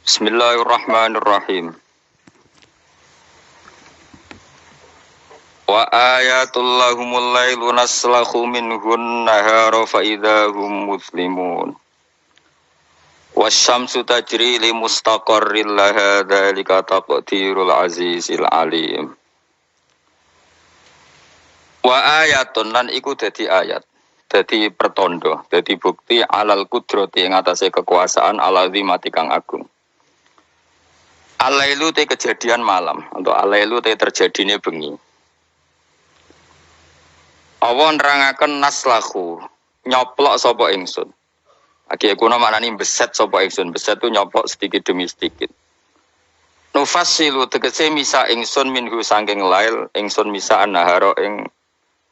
Bismillahirrahmanirrahim. Wa ayatul lahumul lailu naslahu minhun nahara fa idahum muslimun. Wasyamsu tajri li mustaqarril laha dzalika taqdirul azizil alim. Wa ayatun lan iku dadi ayat, dadi pertondo, dadi bukti alal kudrati ing atase kekuasaan alazimati kang agung. Alailu te kejadian malam, untuk alailu te terjadine bengi. Allah nerangaken naslahu, nyoplok sapa ingsun. Aki kuno maknane beset sapa ingsun, beset tu nyoplok sedikit demi sedikit. Nufassilu tegese misa ingsun minhu saking lail, ingsun misa nahara ing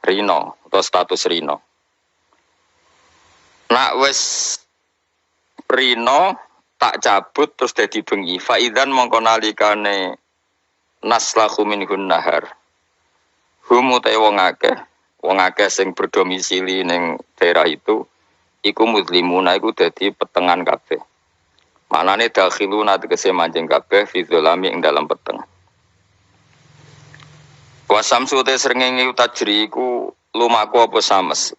rino atau status rino. Nak wis rino tak cabut terus dadi bengi. Faidan mongko nalikane naslahu minhun nahar. Hum te wong akeh sing berdomisili ning daerah itu iku muslimuna iku dadi petengan kabeh. Manane dakhiluna tegese manjing kabeh fi dzalami ing dalam peteng. Wasamsu te srengenge tajri iku lumaku apa sames.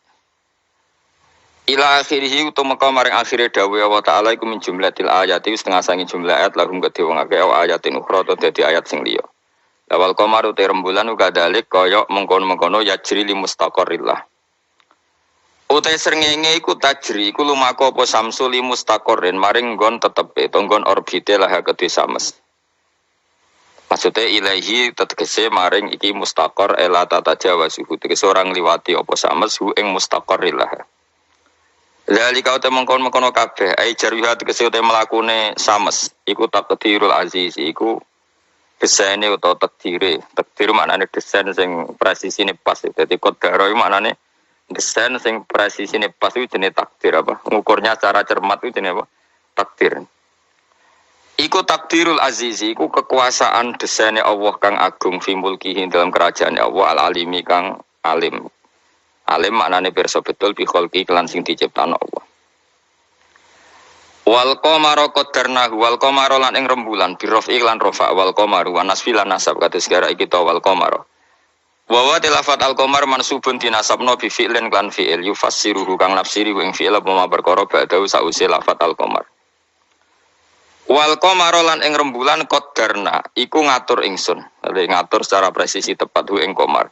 Ila akhirih utawa maring akhire dawuh Allah Ta'ala iku min jumlatil ayati setengah sangi jumlah ayat lahum kedhe wong akeh ayatin ukhra to dadi ayat sing liya. Lawal qamar te rembulan uga dalik kaya mengkon-mengkono yajri li mustaqarrillah. Utai srengenge iku tajri iku lumaku apa samsu li mustaqarrin maring nggon tetepe to nggon orbite lah kedhe sames. Maksudnya ilahi tegese maring iki mustaqar ela tata jawa suhu tegese orang liwati apa sames hu ing mustaqarrillah. Zalika uta mengkon-mengkono kabeh ai jarwiha tegese uta mlakune sames iku taqdirul aziz iku desaine utawa takdire maknane desain sing presisine pas dadi qadara iku maknane desain sing presisine pas iku jenenge takdir apa ngukurnya secara cermat iku jenenge apa takdir iku takdirul aziz iku kekuasaan desaine Allah kang agung fi mulkihi dalam kerajaan Allah al alimi kang alim. Alim maknane pirsa betul bi kholqi lan sing diciptakno Allah. Wal qamara qaddarnahu wal qamara lan ing rembulan bi rafi lan rafa wal qamaru wa nasfi lan nasab kados gara iki to wal qamara. Wa tilafat al qamar mansubun dinasabno bi fi'lin lan fi'il yufassiruhu kang nafsiri ing fi'il apa perkara ba'dahu sause lafat al qamar. Wal qamara lan ing rembulan qaddarna iku ngatur ingsun. Ngatur secara presisi tepat hu ing qamar.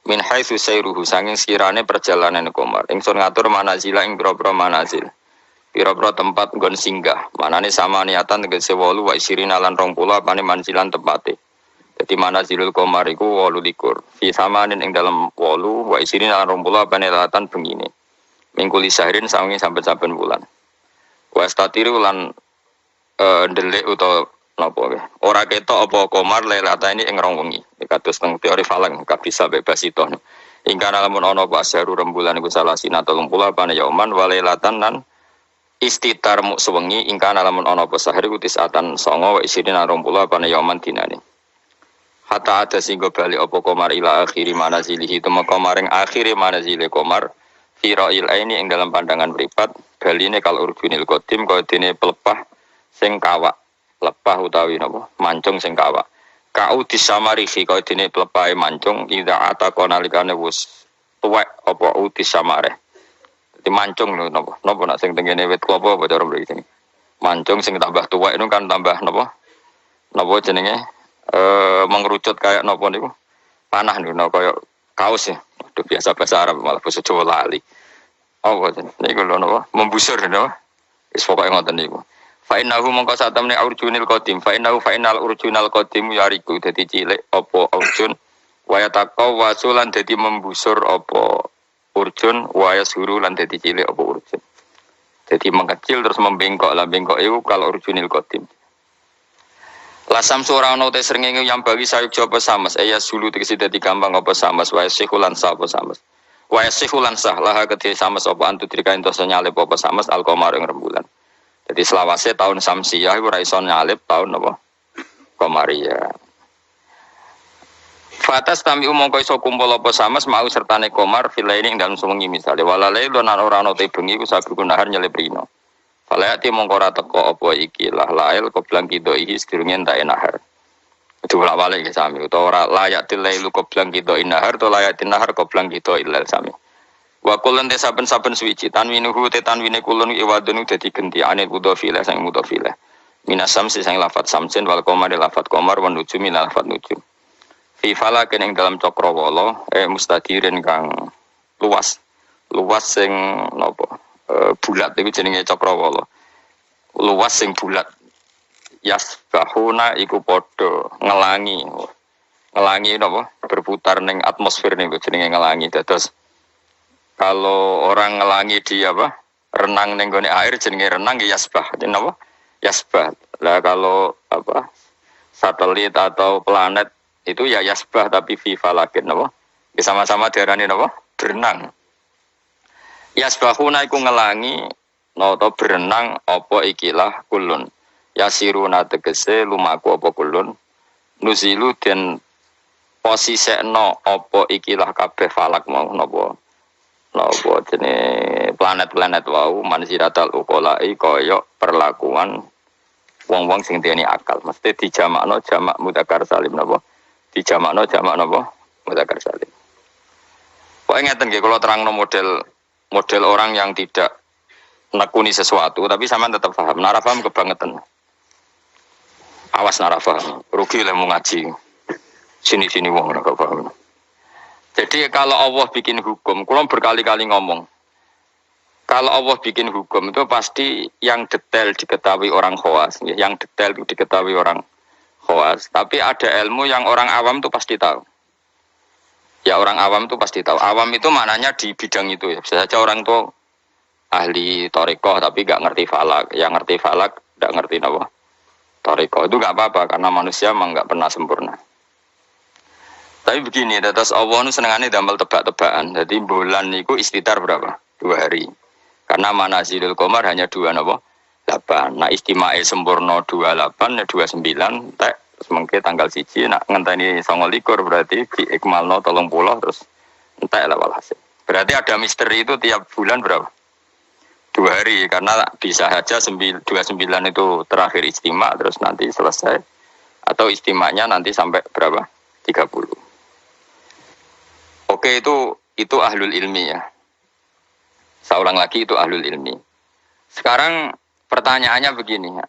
Min haitsu sayruhu sanging sekirane perjalanan qamar ingsun ngatur manazila ing boro-boro manazil pira-pira tempat nggon singgah manane sama niatan tegese 8 wa isirina lan 20 apane manzilan tepate dadi manazilul qamar iku 28 fi samanin ing dalam 8 wa isirina lan 20 apane latan bengine mingkuli sahrin sawengi saben-saben bulan wa statiru lan ndelik utawa napa ora ketok apa qamar lailata ini ing rong wengi kados teng teori falang gak bisa bebas itu ingkang lamun ana apa asharu rembulan iku salah sina 30 apane yauman walailatan lan istitar mu sewengi ingkang lamun ana apa sahri ku tisatan 9 wa isina 20 apane yauman dinane hatta ada singgo bali apa qamar ila akhiri manazilihi temeka maring akhire manazile qamar firail aini ing dalam pandangan mripat baline kal urjunil qadim kaya dene pelepah sing kawak lepah utawi napa mancung sing kawak kau disamarihi kaya dene plepahe mancung ida ataka nalikane wis tuwek apa disamare dadi mancung lho napa nak sing tengene wit klapa apa cara mriki mancung sing tambah tuwek itu kan tambah napa jenenge mengerucut kayak napa niku panah niku kaya kaos ya aduh biasa bahasa Arab malah basa Jawa lali apa niku lho napa membusur napa wis pokoke ngoten niku. Fa innahu mongko satamne urjunil qadim fa innal urjunal qadim yariku dadi cilik apa urjun waya taqaw wasulan dadi membusur apa urjun waya suru lan dadi cilik apa urjun dadi mengecil terus membengkok lah bengkok iku kal urjunil qadim lasam surah ana te srengenge yang bagi sayuk apa samas ya sulu tegese dadi gampang apa samas waya sikulan sa apa samas waya sikulan sah lah kedhe samas apa antu trika entos nyalip apa samas al qamar ing rembulan. Jadi selawase tahun Samsiyah iku ora iso nyalip tahun apa Qamariyah. Fatas tami mongko iso kumpul apa samas mau sertane qamar filaini ing dalem sewengi misale walale lan ora ana te bengi ku sabu kunahar nyelip rino. Falayati mongkora teko apa iki lah lail qoblang kido iki sedurunge entek nahar. Itu bolak-balik ya sami utawa layak tilailu qoblang kido nahar to layak nahar qoblang kido ilal sami. Wa kulun te saben-saben suwiji tanwinuhu te tanwine kulun iwadun dadi genti anil mudhofile sang mudhofile. Minasam sing lafat samsin wal qamar lafat qamar wan nujum lafat nujum. Fi falakin ing dalam cakrawala mustadirin kang luas. Luas sing napa? Bulat itu jenenge cakrawala. Luas sing bulat. Yasbahuna iku padha ngelangi. Ngelangi napa? Berputar ning atmosfer niku jenenge ngelangi. Dados kalau orang ngelangi di apa? Renang ning gone air jenenge renang ya yasbah. Jenenge napa? Yasbah. Lah kalau apa? Satelit atau planet itu ya yasbah tapi fi falakin napa? Ya sama-sama diarani napa? Berenang. Yasbahuna iku ngelangi nata berenang apa ikilah kulun. Yasiruna tegese lumaku apa kulun. Nuzilu den posisekno apa ikilah kabeh falak mau napa. Napa jenenge planet-planet wau mansiratal uqolai kaya perlakuan wong-wong sing duweni akal. Mesti dijamakno jamak mudzakkar salim napa? Dijamakno jamak napa? Mudzakkar salim. Pokoke ngeten nggih kula terangno model orang yang tidak nekuni sesuatu tapi sampean tetap paham. Nara paham kebangetan. Awas nara paham. Rugi lemu ngaji. Sini-sini wong ora paham. Jadi kalau Allah bikin hukum, kula berkali-kali ngomong. Kalau Allah bikin hukum itu pasti yang detail diketahui orang khawas, yang detail itu diketahui orang khawas. Tapi ada ilmu yang orang awam itu pasti tahu. Ya orang awam itu pasti tahu. Awam itu maknanya di bidang itu ya. Bisa saja orang itu ahli thariqah tapi nggak ngerti falak. Yang ngerti falak nggak ngerti apa. Thariqah itu nggak apa-apa karena manusia memang nggak pernah sempurna. Tapi begini, atas Allah itu senengannya damel tebak-tebakan. Jadi bulan itu istitar berapa? 2 hari. Karena manazilul qamar hanya 2 apa? 8. Nah istimae sempurna 28 ya 29 tek. Semengke tanggal 1 nak ngenteni 29 berarti diikmalno 30 terus entek lah walhasil. Berarti ada misteri itu tiap bulan berapa? 2 hari karena bisa saja 29 itu terakhir istimak terus nanti selesai atau istimanya nanti sampai berapa? 30. Oke itu ahlul ilmi ya. Seorang lagi itu ahlul ilmi. Sekarang pertanyaannya begini ya.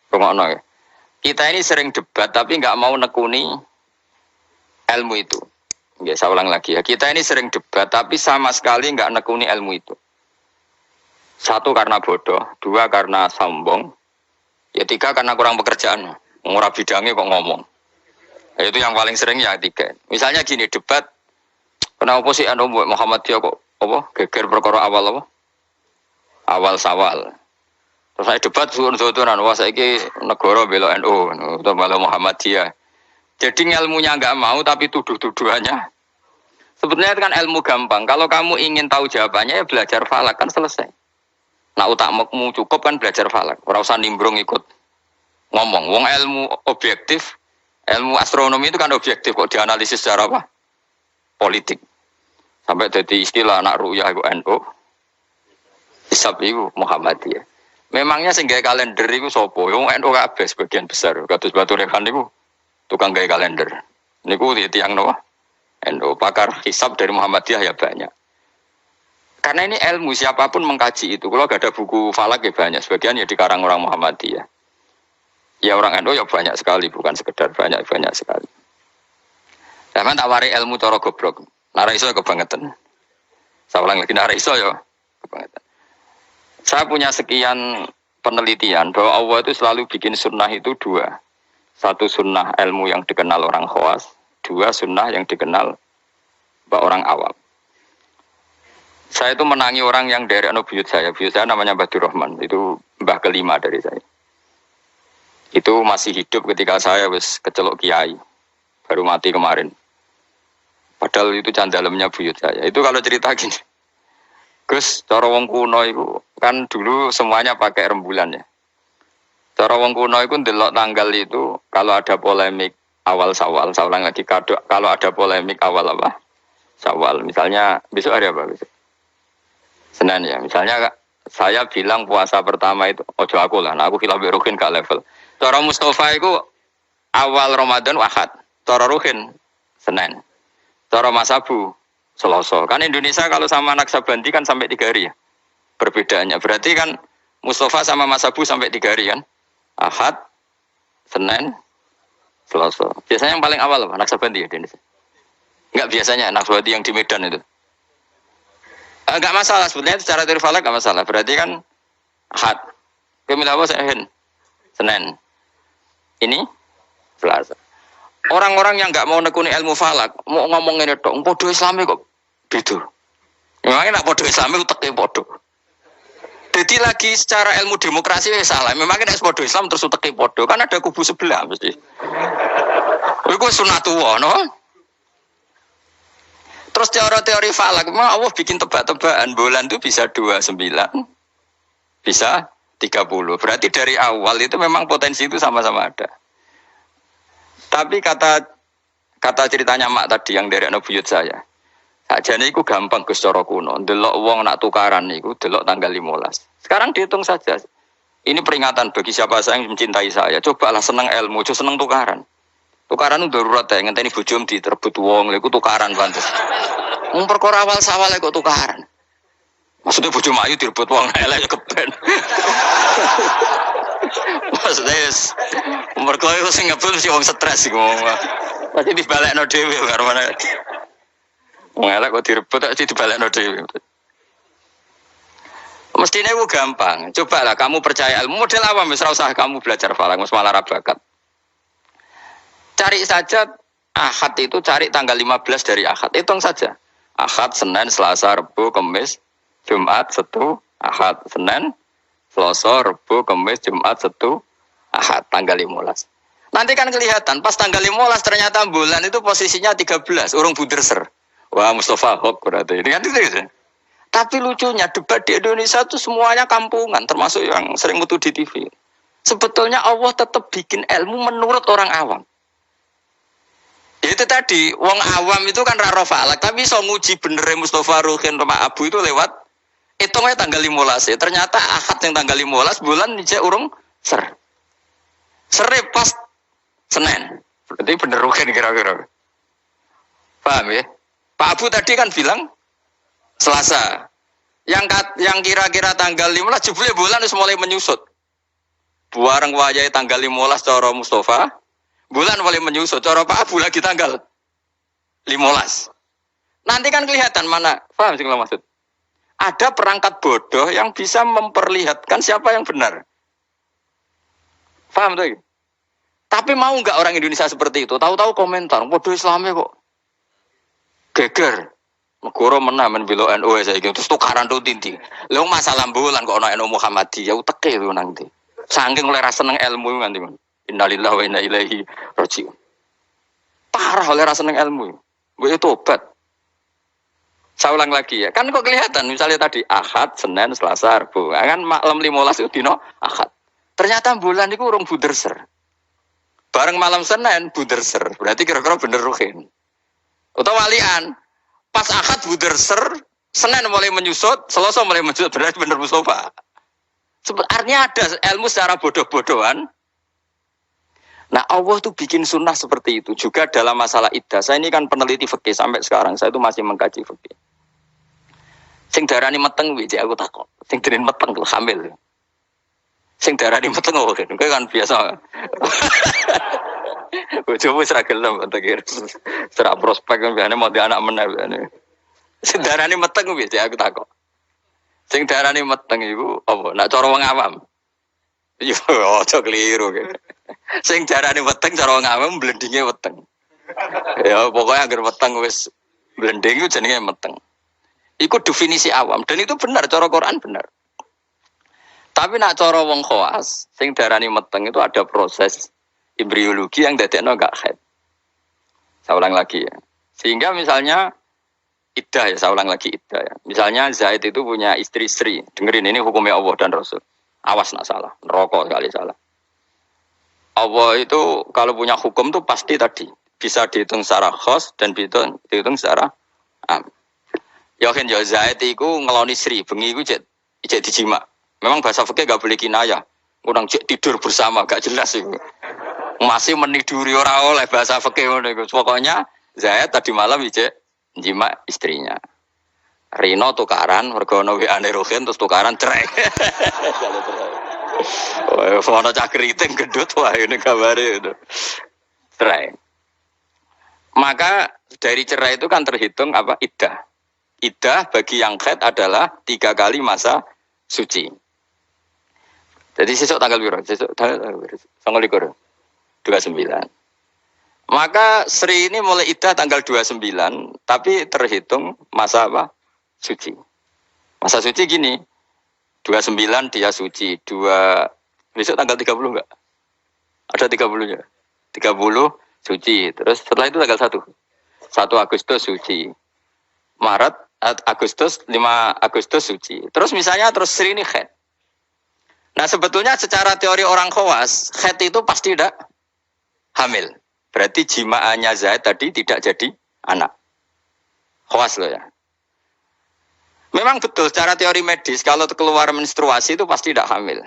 Rungokno ya. Kita ini sering debat tapi nggak mau nekuni ilmu itu. Ya, saya ulang lagi ya. Kita ini sering debat tapi sama sekali nggak nekuni ilmu itu. 1 karena bodoh, 2 karena sombong, ya 3 karena kurang pekerjaan. Ngurah bidangnya kok ngomong. Ya, itu yang paling sering ya 3. Misalnya gini debat, kenapa sih Muhammadiyah kok apa geger perkara awal apa? Awal Sawal. Terus saya debat suun-suunan, wah saiki negara bela NU atau bela Muhammadiyah. Jadi ilmunya enggak mau tapi tuduh-tuduhannya. Sebetulnya itu kan ilmu gampang. Kalau kamu ingin tahu jawabannya ya belajar falak kan selesai. Nah utakmu cukup kan belajar falak. Ora usah nimbrung ikut ngomong. Wong ilmu objektif, ilmu astronomi itu kan objektif kok dianalisis secara apa? Politik. Sampai jadi istilah anak ru'yah itu NU. Hisab itu Muhammadiyah. Memangnya sing gawe kalender iku sapa? Wong NU kabeh sebagian besar. Kados Batu Rehan niku tukang gawe kalender. Niku tiyang napa? NU. Pakar hisab dari Muhammadiyah ya banyak. Karena ini ilmu siapapun mengkaji itu. Kalau gak ada buku falak ya banyak. Sebagian ya dikarang orang Muhammadiyah. Ya orang NU ya banyak sekali, bukan sekedar banyak sekali. Zaman tak wari ilmu cara goblok. Nara iso kebangetan. Saya ulang lagi nara iso ya kebangetan. Saya punya sekian penelitian bahwa Allah itu selalu bikin sunnah itu 2. 1 sunnah ilmu yang dikenal orang khawas, 2 sunnah yang dikenal orang awam. Saya itu menangi orang yang dari buyut saya namanya Badur Rahman, itu mbah kelima dari saya. Itu masih hidup ketika saya wis kecelok kiai, baru mati kemarin. Padahal itu candalemnya buyut saya. Itu kalau cerita gini, Gus, cara wong kuno itu kan dulu semuanya pakai rembulan ya. Cara wong kuno itu ndelok tanggal itu kalau ada polemik awal Sawal, saya ulang lagi kalau ada polemik awal apa? Sawal. Misalnya besok hari apa besok? Senin ya. Misalnya saya bilang puasa pertama itu ojo aku lah, nah aku khilaf Ruhin gak level. Cara Mustafa itu awal Ramadan Ahad, cara Ruhin Senin, cara Mas Abu Selasa. Kan Indonesia kalau sama Naksabanti kan sampai 3 hari ya perbedaannya. Berarti kan Mustafa sama Mas Abu sampai 3 hari kan, Ahad, Senin, Selasa. Biasanya yang paling awal apa? Naksabanti ya di Indonesia. Enggak biasanya Naksabanti yang di Medan itu. Enggak masalah sebetulnya secara teori falak enggak masalah. Berarti kan Ahad. Kemil apa Senin. Ini Selasa. Orang-orang yang enggak mau nekuni ilmu falak, mau ngomong ini tok, podo Islami kok beda. Memangnya nak podo Islami uteke podo. Jadi lagi secara ilmu demokrasi ya salah. Memangnya nak podo Islam terus uteke podo, kan ada kubu sebelah mesti. Iku sunatullah, no? Terus teori falak, memang Allah bikin tebak-tebakan bulan itu bisa 29, bisa 30. Berarti dari awal itu memang potensi itu sama-sama ada. Tapi kata ceritanya mak tadi yang dari buyut saya, sajane iku gampang Gus cara kuno. Delok wong nak tukaran niku delok tanggal 15. Sekarang dihitung saja. Ini peringatan bagi siapa saya yang mencintai saya. Cobalah seneng ilmu, coba seneng tukaran. Tukaran itu darurat ya, ngenteni bojom diterbut wong, lha iku tukaran pantes. Wong perkara awal sawal kok tukaran. Maksudnya bojo ayu direbut wong elek ya keben. Maksudnya mergo iku sing ngebut mesti wong stres iku. Pasti dibalekno dhewe karo mana. Wong elek kok direbut tak dibalekno dhewe. Mestinya itu gampang. Cobalah kamu percaya ilmu model awam wis ora usah kamu belajar falak wis malah ra bakat. Cari saja Ahad itu cari tanggal 15 dari Ahad. Hitung saja. Ahad, Senin, Selasa, Rabu, Kamis, Jumat, Sabtu, Ahad, Senin, Selasa, Rabu, Kamis, Jumat, Sabtu, Ahad, tanggal 15. Nanti kan kelihatan, pas tanggal 15 ternyata bulan itu posisinya 13, urung buderser. Wah, Mustafa Hok berarti. Ini kan itu ya. Tapi lucunya debat di Indonesia itu semuanya kampungan, termasuk yang sering mutu di TV. Sebetulnya Allah tetap bikin ilmu menurut orang awam. Itu tadi, wong awam itu kan raro falak, tapi so nguji bener Mustafa Ruhin Roma Abu itu lewat hitungnya tanggal 15 ya. Ternyata Ahad yang tanggal 15 bulan dijak urung sere pas Senin. Berarti bener Ruhin kira-kira. Paham ya? Pak Abu tadi kan bilang Selasa. Yang kira-kira tanggal 15 jebule bulan wis mulai menyusut. Bareng wayahe tanggal 15 cara Mustafa. Bulan mulai menyusut, cara Pak Abu lagi tanggal 15. Nanti kan kelihatan mana, paham sih kalau maksud? Ada perangkat bodoh yang bisa memperlihatkan siapa yang benar. Paham tuh? Tapi mau nggak orang Indonesia seperti itu? Tahu-tahu komentar, bodoh Islamnya kok geger. Negara menamen bilo NU saya gitu, terus tukaran tuh tinti. Lalu masalah bulan kok ono NU Muhammadiyah, uteke itu nanti. Saking oleh rasa seneng ilmu nanti. Innalillahi wa inna ilaihi raji'un. Parah oleh rasa seneng ilmu. Gue tobat. Saya ulang lagi ya. Kan kok kelihatan misalnya tadi Ahad, Senin, Selasa, Rabu. Kan malam 15 itu dino Ahad. Ternyata bulan itu urung buderser. Bareng malam Senin buderser. Berarti kira-kira bener Ruhin. Atau walian. Pas Ahad buderser, Senin mulai menyusut, Selasa mulai menyusut. Berarti bener Mustafa. Artinya ada ilmu secara bodoh-bodohan. Nah Allah tuh bikin sunnah seperti itu juga dalam masalah iddah. Saya ini kan peneliti fikih sampai sekarang. Saya itu masih mengkaji fikih. Sing darani meteng wiji aku takut. Sing darani meteng tuh hamil. Sing darani meteng oh kan biasa. Coba seragam lah betul. Serak prospek kan biasanya mau di anak menang. Sing darani meteng wiji aku takut. Sing darani meteng itu apa? Nak cara wong awam. Yo, ojo keliru gitu. Sing jarane weteng cara wong awam blendinge weteng. Ya pokoknya agar weteng wis blending itu jenenge meteng. Iku definisi awam dan itu benar cara Quran benar. Tapi nak cara wong khawas sing darani meteng itu ada proses embriologi yang dadekno gak haid. Saya ulang lagi ya. Sehingga misalnya iddah ya, saya ulang lagi iddah ya. Misalnya Zaid itu punya istri-istri. Dengerin ini hukumnya Allah dan Rasul. Awas nak salah, neraka kali salah. Allah itu kalau punya hukum tuh pasti tadi bisa dihitung secara khos dan dihitung secara am. Yakin ya Zaid iku ngeloni Sri, bengi iku jet ijek dijima. Memang bahasa fikih gak boleh kinayah. Kurang tidur bersama gak jelas itu. Masih meniduri ora oleh bahasa fikih ngono iku. Pokoknya Zaid tadi malam ijek jima istrinya. Rino tukaran, mergo ono WA-ne Rohin terus tukaran cerai. Oh, ono cah keriting gendut wah ini kabare itu. Cerai. Maka dari cerai itu kan terhitung apa? Iddah. Iddah bagi yang haid adalah 3 kali masa suci. Jadi sesuk tanggal piro? Sesuk tanggal 29. Maka Sri ini mulai iddah tanggal 29, tapi terhitung masa apa? Suci. Masa suci gini. 29 dia suci, besok tanggal 30 enggak? Ada 30-nya. 30 suci. Terus setelah itu tanggal 1. 1 Agustus suci. Maret, Agustus, 5 Agustus suci. Terus misalnya terus Sri ini haid. Nah sebetulnya secara teori orang khawas, haid itu pasti tidak hamil. Berarti jimaannya Zaid tadi tidak jadi anak. Khawas loh ya. Memang betul secara teori medis kalau keluar menstruasi itu pasti tidak hamil.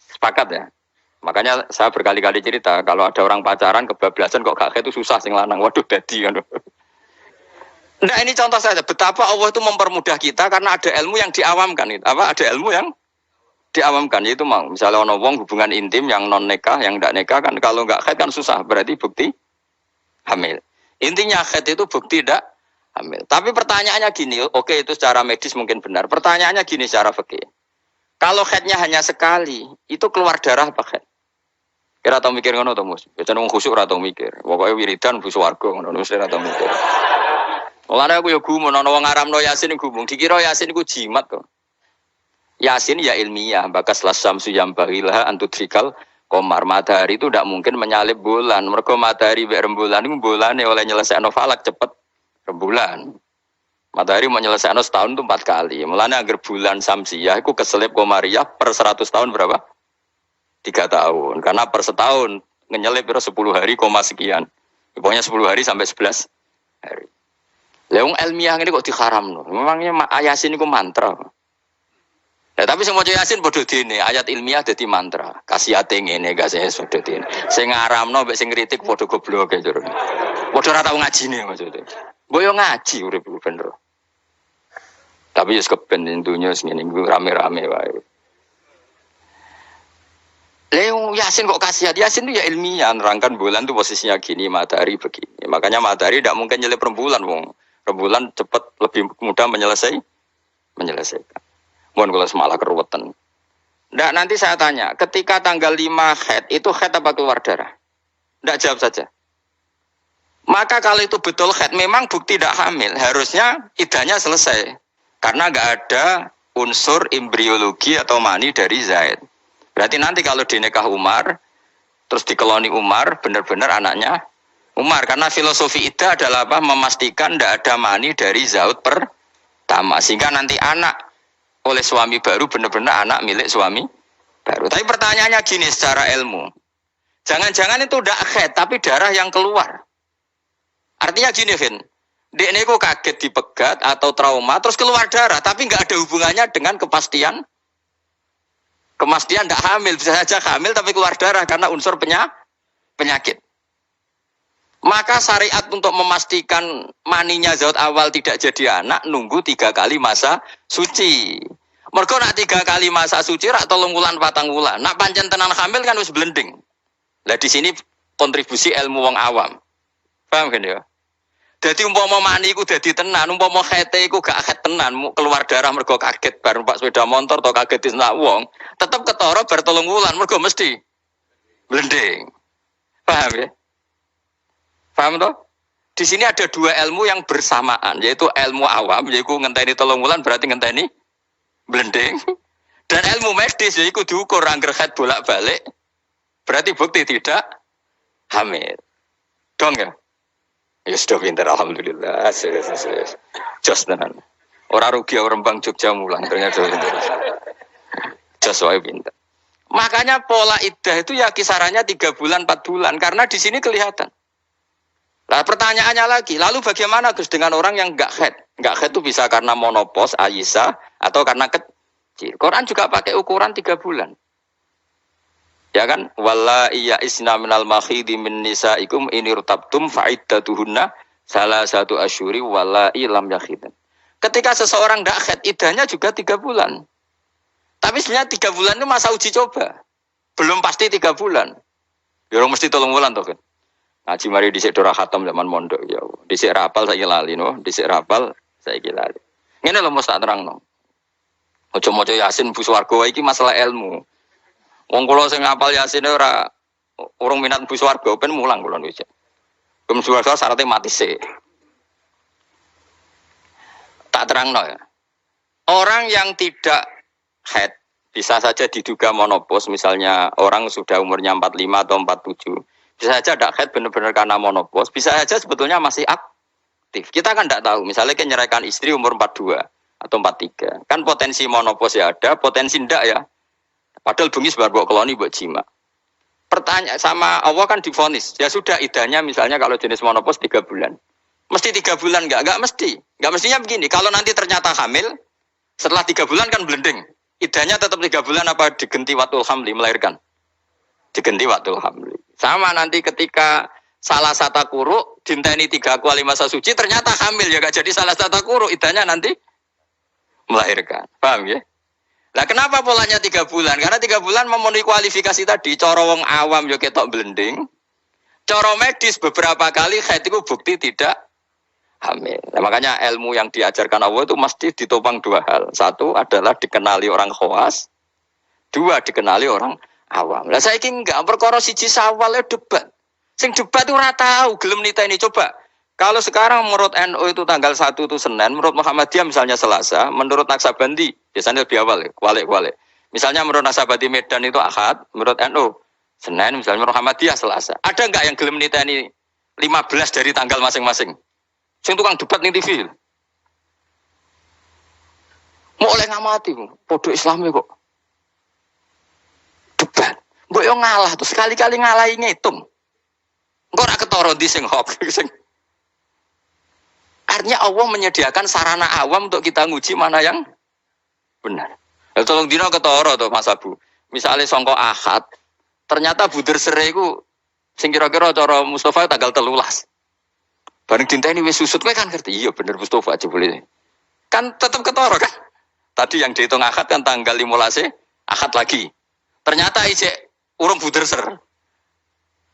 Sepakat ya. Makanya saya berkali-kali cerita kalau ada orang pacaran kebablasan kok gak haid itu susah sing lanang. Waduh dadi kan. Nah ini contoh saja betapa Allah itu mempermudah kita karena ada ilmu yang diawamkan. Apa ada ilmu yang diawamkan yaitu mau misalnya ono wong hubungan intim yang non nikah yang tidak nikah kan kalau nggak haid kan susah berarti bukti hamil. Intinya haid itu bukti tidak hamil. Tapi pertanyaannya gini, oke itu secara medis mungkin benar. Pertanyaannya gini secara fikih. Kalau haidnya hanya sekali, itu keluar darah apa haid? Kira tau mikir ngono to, Mus? Biasane wong khusuk ora tau mikir. Pokoke wiridan bu swarga ngono mesti ora tau mikir. Mulane aku ya gumun ana wong ngaramno Yasin gumung, dikira Yasin iku jimat kok. Yasin ya ilmiah, bakas lasamsu yambaghilah antudrikal qamar. Matahari itu tidak mungkin menyalip bulan. Mergo matahari mek rembulan iku bulane oleh nyelesaikno falak cepet rembulan. Matahari mau nyelesaikno setahun itu 4 kali. Mulane agar bulan samsiah iku keselip qamariyah per 100 tahun berapa? 3 tahun. Karena per setahun ngenyelip 10 hari koma sekian. Pokoknya 10 hari sampai 11 hari. Leung ilmiah ini kok diharamno. Memangnya Yasin iku mantra. Nah, tapi semua Yasin bodoh dene, ayat ilmiah dadi mantra. Kasihate ngene gak saya bodoh dene. Sing ngaramno mek sing kritik padha goblok e jero. Padha ora tau ngajine maksudnya. Mbok yo ngaji urip bener. Tapi wis keben dunya sing ngene rame-rame wae. Leung Yasin kok kasihat? Yasin itu ya ilmiah nerangkan bulan itu posisinya gini, matahari begini. Makanya matahari tidak mungkin nyelip rembulan wong. Rembulan cepat lebih mudah menyelesaikan. Mohon kalau semalah keruwetan. Nggak, nanti saya tanya, ketika tanggal 5 haid, itu haid apa keluar darah? Nggak, jawab saja. Maka kalau itu betul haid, memang bukti tidak hamil. Harusnya iddahnya selesai. Karena nggak ada unsur embriologi atau mani dari Zaid. Berarti nanti kalau dinikah Umar, terus dikeloni Umar, benar-benar anaknya Umar. Karena filosofi iddah adalah apa? Memastikan tidak ada mani dari Zaud pertama. Sehingga nanti anak oleh suami baru benar-benar anak milik suami baru. Tapi pertanyaannya gini secara ilmu. Jangan-jangan itu tidak haid tapi darah yang keluar. Artinya gini, Vin. Dekne kok kaget dipegat atau trauma terus keluar darah tapi nggak ada hubungannya dengan kepastian tidak hamil. Bisa saja hamil tapi keluar darah karena unsur penyakit. Maka syariat untuk memastikan maninya zat awal tidak jadi anak nunggu 3 kali masa suci. Mergo nak 3 kali masa suci rak 3 wulan 4 wulan. Nak pancen tenan hamil kan wis blending. Lah di sini kontribusi ilmu wong awam. Paham kan ya? Jadi umpama mani iku dadi tenan, umpama khete iku gak haid tenan, keluar darah mergo kaget bar numpak sepeda motor atau kaget disentak wong, tetep ketara bar 3 wulan mergo mesti blending. Paham ya? Paham toh? Di sini ada 2 ilmu yang bersamaan, yaitu ilmu awam, yaitu ngenteni 3 wulan berarti ngenteni blending, dan ilmu medis yaitu diukur angger haid bolak-balik, berarti bukti tidak hamil. Dong ya? Ya sudah pintar, alhamdulillah. Jos tenan. Orang rugi orang Rembang Jogja mulang ternyata pintar. Jos wae pintar. Makanya pola iddah itu ya kisarannya 3 bulan 4 bulan karena di sini kelihatan. Nah pertanyaannya lagi, lalu bagaimana Gus dengan orang yang enggak haid? Enggak haid itu bisa karena monopos, Aisyah, atau karena suci. Quran juga pakai ukuran 3 bulan. Ya kan? Walla iya isna minal makhidi min nisaikum in irtabtum fa'iddatuhunna salasatu asyuri walla ilam yakhidan. Ketika seseorang ndak haid, iddahnya juga 3 bulan. Tapi sebenarnya 3 bulan itu masa uji coba. Belum pasti 3 bulan. Ya orang mesti 3 bulan toh kan. Ngaji mari dhisik dora khatam zaman mondok ya. Dhisik rapal saiki lali no, dhisik rapal saiki lali. Ngene lho mesti tak terangno. Aja maca Yasin bu swarga iki masalah ilmu. Wong kula sing ngapal Yasin ora urung minat bu swarga ben mulang kula wis. Bu swarga syaratnya mati sih. Tak terangno ya. Orang yang tidak haid bisa saja diduga monopos, misalnya orang sudah umurnya 45 atau 47. Bisa saja tidak haid benar-benar karena monopos, bisa saja sebetulnya masih aktif. Kita kan tidak tahu, misalnya kan nyeraikan istri umur 42 atau 43. Kan potensi monopos ya ada, potensi tidak ya. Padahal bengi sebar buat koloni buat jima. Pertanyaan sama Allah kan divonis, ya sudah idahnya misalnya kalau jenis monopos 3 bulan. Mesti 3 bulan enggak mesti. Enggak mestinya begini, kalau nanti ternyata hamil, setelah 3 bulan kan blending. Idahnya tetap 3 bulan apa digenti watul hamli melahirkan? Digenti watul hamli. Sama nanti ketika salah satu kuru dinteni 3 kuali masa suci ternyata hamil ya gak jadi salah satu kuru idahnya nanti melahirkan. Paham ya? Nah kenapa polanya 3 bulan? Karena 3 bulan memenuhi kualifikasi tadi. Cara wong awam yo ketok blending. Cara medis beberapa kali haid itu bukti tidak hamil. Nah, makanya ilmu yang diajarkan Allah itu mesti ditopang 2 hal. 1 adalah dikenali orang khawas. 2 dikenali orang awam. Lah saiki enggak perkara siji sawal debat. Sing debat itu ora tahu gelem niteni coba. Kalau sekarang menurut NU itu tanggal 1 itu Senin, menurut Muhammadiyah misalnya Selasa, menurut Naksabandi biasanya lebih awal ya, kualik. Misalnya menurut Naksabandi Medan itu Ahad, menurut NU Senin, misalnya menurut Muhammadiyah Selasa. Ada enggak yang gelem niteni 15 dari tanggal masing-masing? Sing tukang debat ning TV. Mau oleh ngamati, podo Islami kok. Debat. Mbok yo ngalah tuh sekali-kali ngalahi ngitung. Engko ora ketara ndi sing hop sing. Artinya Allah menyediakan sarana awam untuk kita nguji mana yang benar. Ya tolong dino ketara to Mas Abu. Misale sangka Ahad, ternyata buder sere iku sing kira-kira cara Mustafa tanggal 13. Bareng dinteni wis susut kowe kan ngerti. Iya bener Mustafa aja boleh. Kan tetap ketara kan? Tadi yang dihitung Ahad kan tanggal 15 Ahad lagi. Ternyata ijek urung buder ser.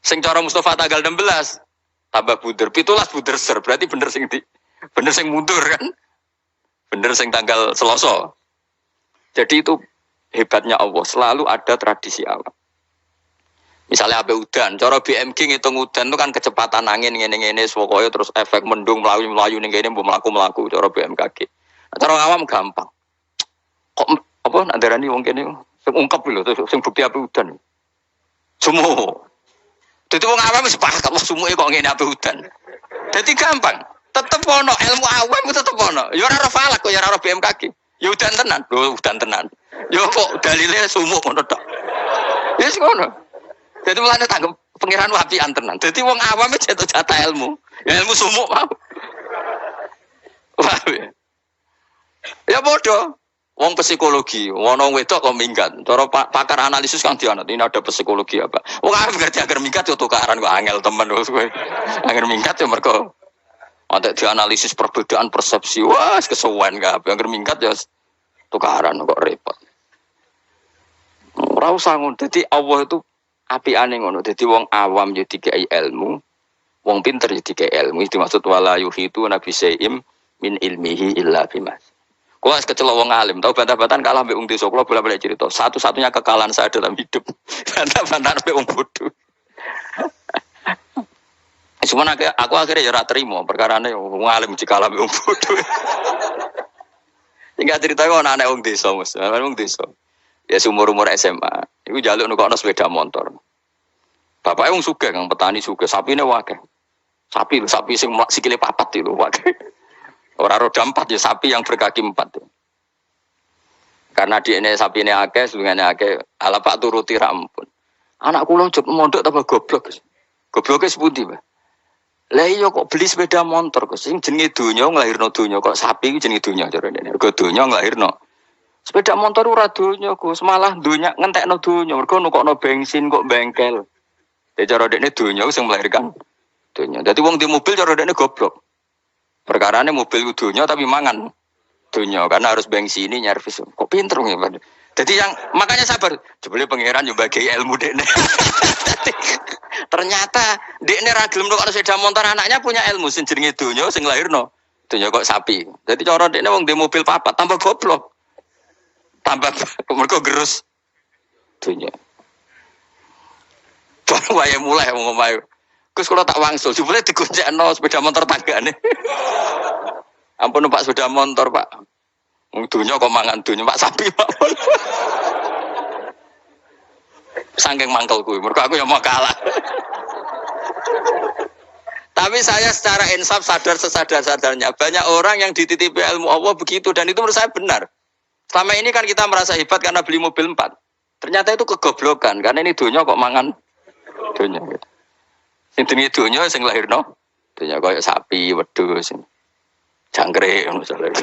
Sing cara Mustafa tanggal 16 tambah buder 17 buder ser. Berarti bener sing mundur kan? Bener sing tanggal Selasa. Jadi itu hebatnya Allah, selalu ada tradisi awam. Misalnya abe udan, cara BMG ngitung udan itu kan kecepatan angin ngene-ngene pokoke terus efek mendung melayu ning kene mbok mlaku-mlaku cara BMKG. Nah, cara awam gampang. Kok apa nak darani wong kene sing ungkep lho sing bukti abe udan. Sumu. Dadi wong awam wis paham kok sumuke kok ngene abe udan. Dadi gampang. Tetep ono ilmu awam tetep ono. Ya ora ora falak kok ya ora BMKG. Ya udan tenan. Lho udan tenan. Ya kok dalile sumuk ngono tok. Wis ngono. Dadi mulane tanggep pangeran wapian tenan. Dadi wong awam wis jatah ilmu. Ya ilmu sumuk mau. Wah. Ya bodoh. Wong psikologi, ono wedok kok minggat. Cara pakar analisis kan dianut. Ini ada psikologi apa? Wong arep ngerti agar minggat yo tukaran kok angel temen kowe. Agar minggat yo mergo ada dianalisis perbedaan persepsi. Wah, kesuwen gak apa. Yang minggat ya tukaran kok repot. Ora usah ngono. Dadi Allah itu apiane ngono. Dadi wong awam yo dikai ilmu, wong pinter yo dikai ilmu. Itu maksud wala yuhitu nabi sayyim min ilmihi illa bimas. Kulo wis kecelok wong alim, tau bantah-bantahan kalah mbek wong desa. Kulo bolak-balik cerita. Satu-satunya kekalahan saya dalam hidup. Bantah-bantahan mbek wong bodho. Cuma aku akhirnya ya ora terima perkarane wong alim dikalah mbek wong bodho. Tinggal cerita kok anak wong desa, Mas. Wong desa. Ya umur-umur SMA. Iku njaluk nukokno sepeda motor. Bapake wong sugih, kang petani sugih, sapine akeh. Sapi sing sikile papat itu akeh. Ora roda 4 ya sapi yang berkaki 4. Karena di ini sapine akeh, sulungane akeh, ala Pak turuti rampun. Anak kula njot mondok tambah goblok. Gobloke sepundi, Pak? Lah iya kok beli sepeda motor kok sing jenenge donya nglahirno donya kok sapi iki jenenge donya carane. Mergo donya nglahirno Sepeda motor ora donya Gus, malah donya ngentekno donya. Mergo nukokno bensin kok bengkel. Dadi cara dekne donya sing melahirkan donya. Dadi wong di mobil cara dekne goblok. Perkarane mobil donya tapi mangan donya karena harus bensini nyervis. Kok pinter ya, Pak. Jadi yang makanya sabar. Jebule pangeran yo bagi ilmu dekne. Ternyata dekne ra gelem nukokno sepeda motor anaknya punya ilmu sing jenenge donya sing lahirno. Donya kok sapi. Jadi cara dekne wong di mobil papat tambah goblok. Tambah mergo gerus dunya. Wae mulai wong omahe. Gus kula tak wangsul, jebule digoncengno sepeda motor tanggane. Ampun Pak sepeda motor, Pak. Wong dunya kok mangan dunya Pak sapi, Pak. Saking mangkel kuwi, mergo aku ya mau kalah. Tapi saya secara insaf sadar sesadar-sadarnya banyak orang yang dititipi ilmu Allah begitu dan itu menurut saya benar. Selama ini kan kita merasa hebat karena beli mobil 4. Ternyata itu kegoblokan karena ini dunia kok mangan dunia. Sing jenenge dunia sing lahirno dunia koyo sapi, wedhus, jangkrik misalnya.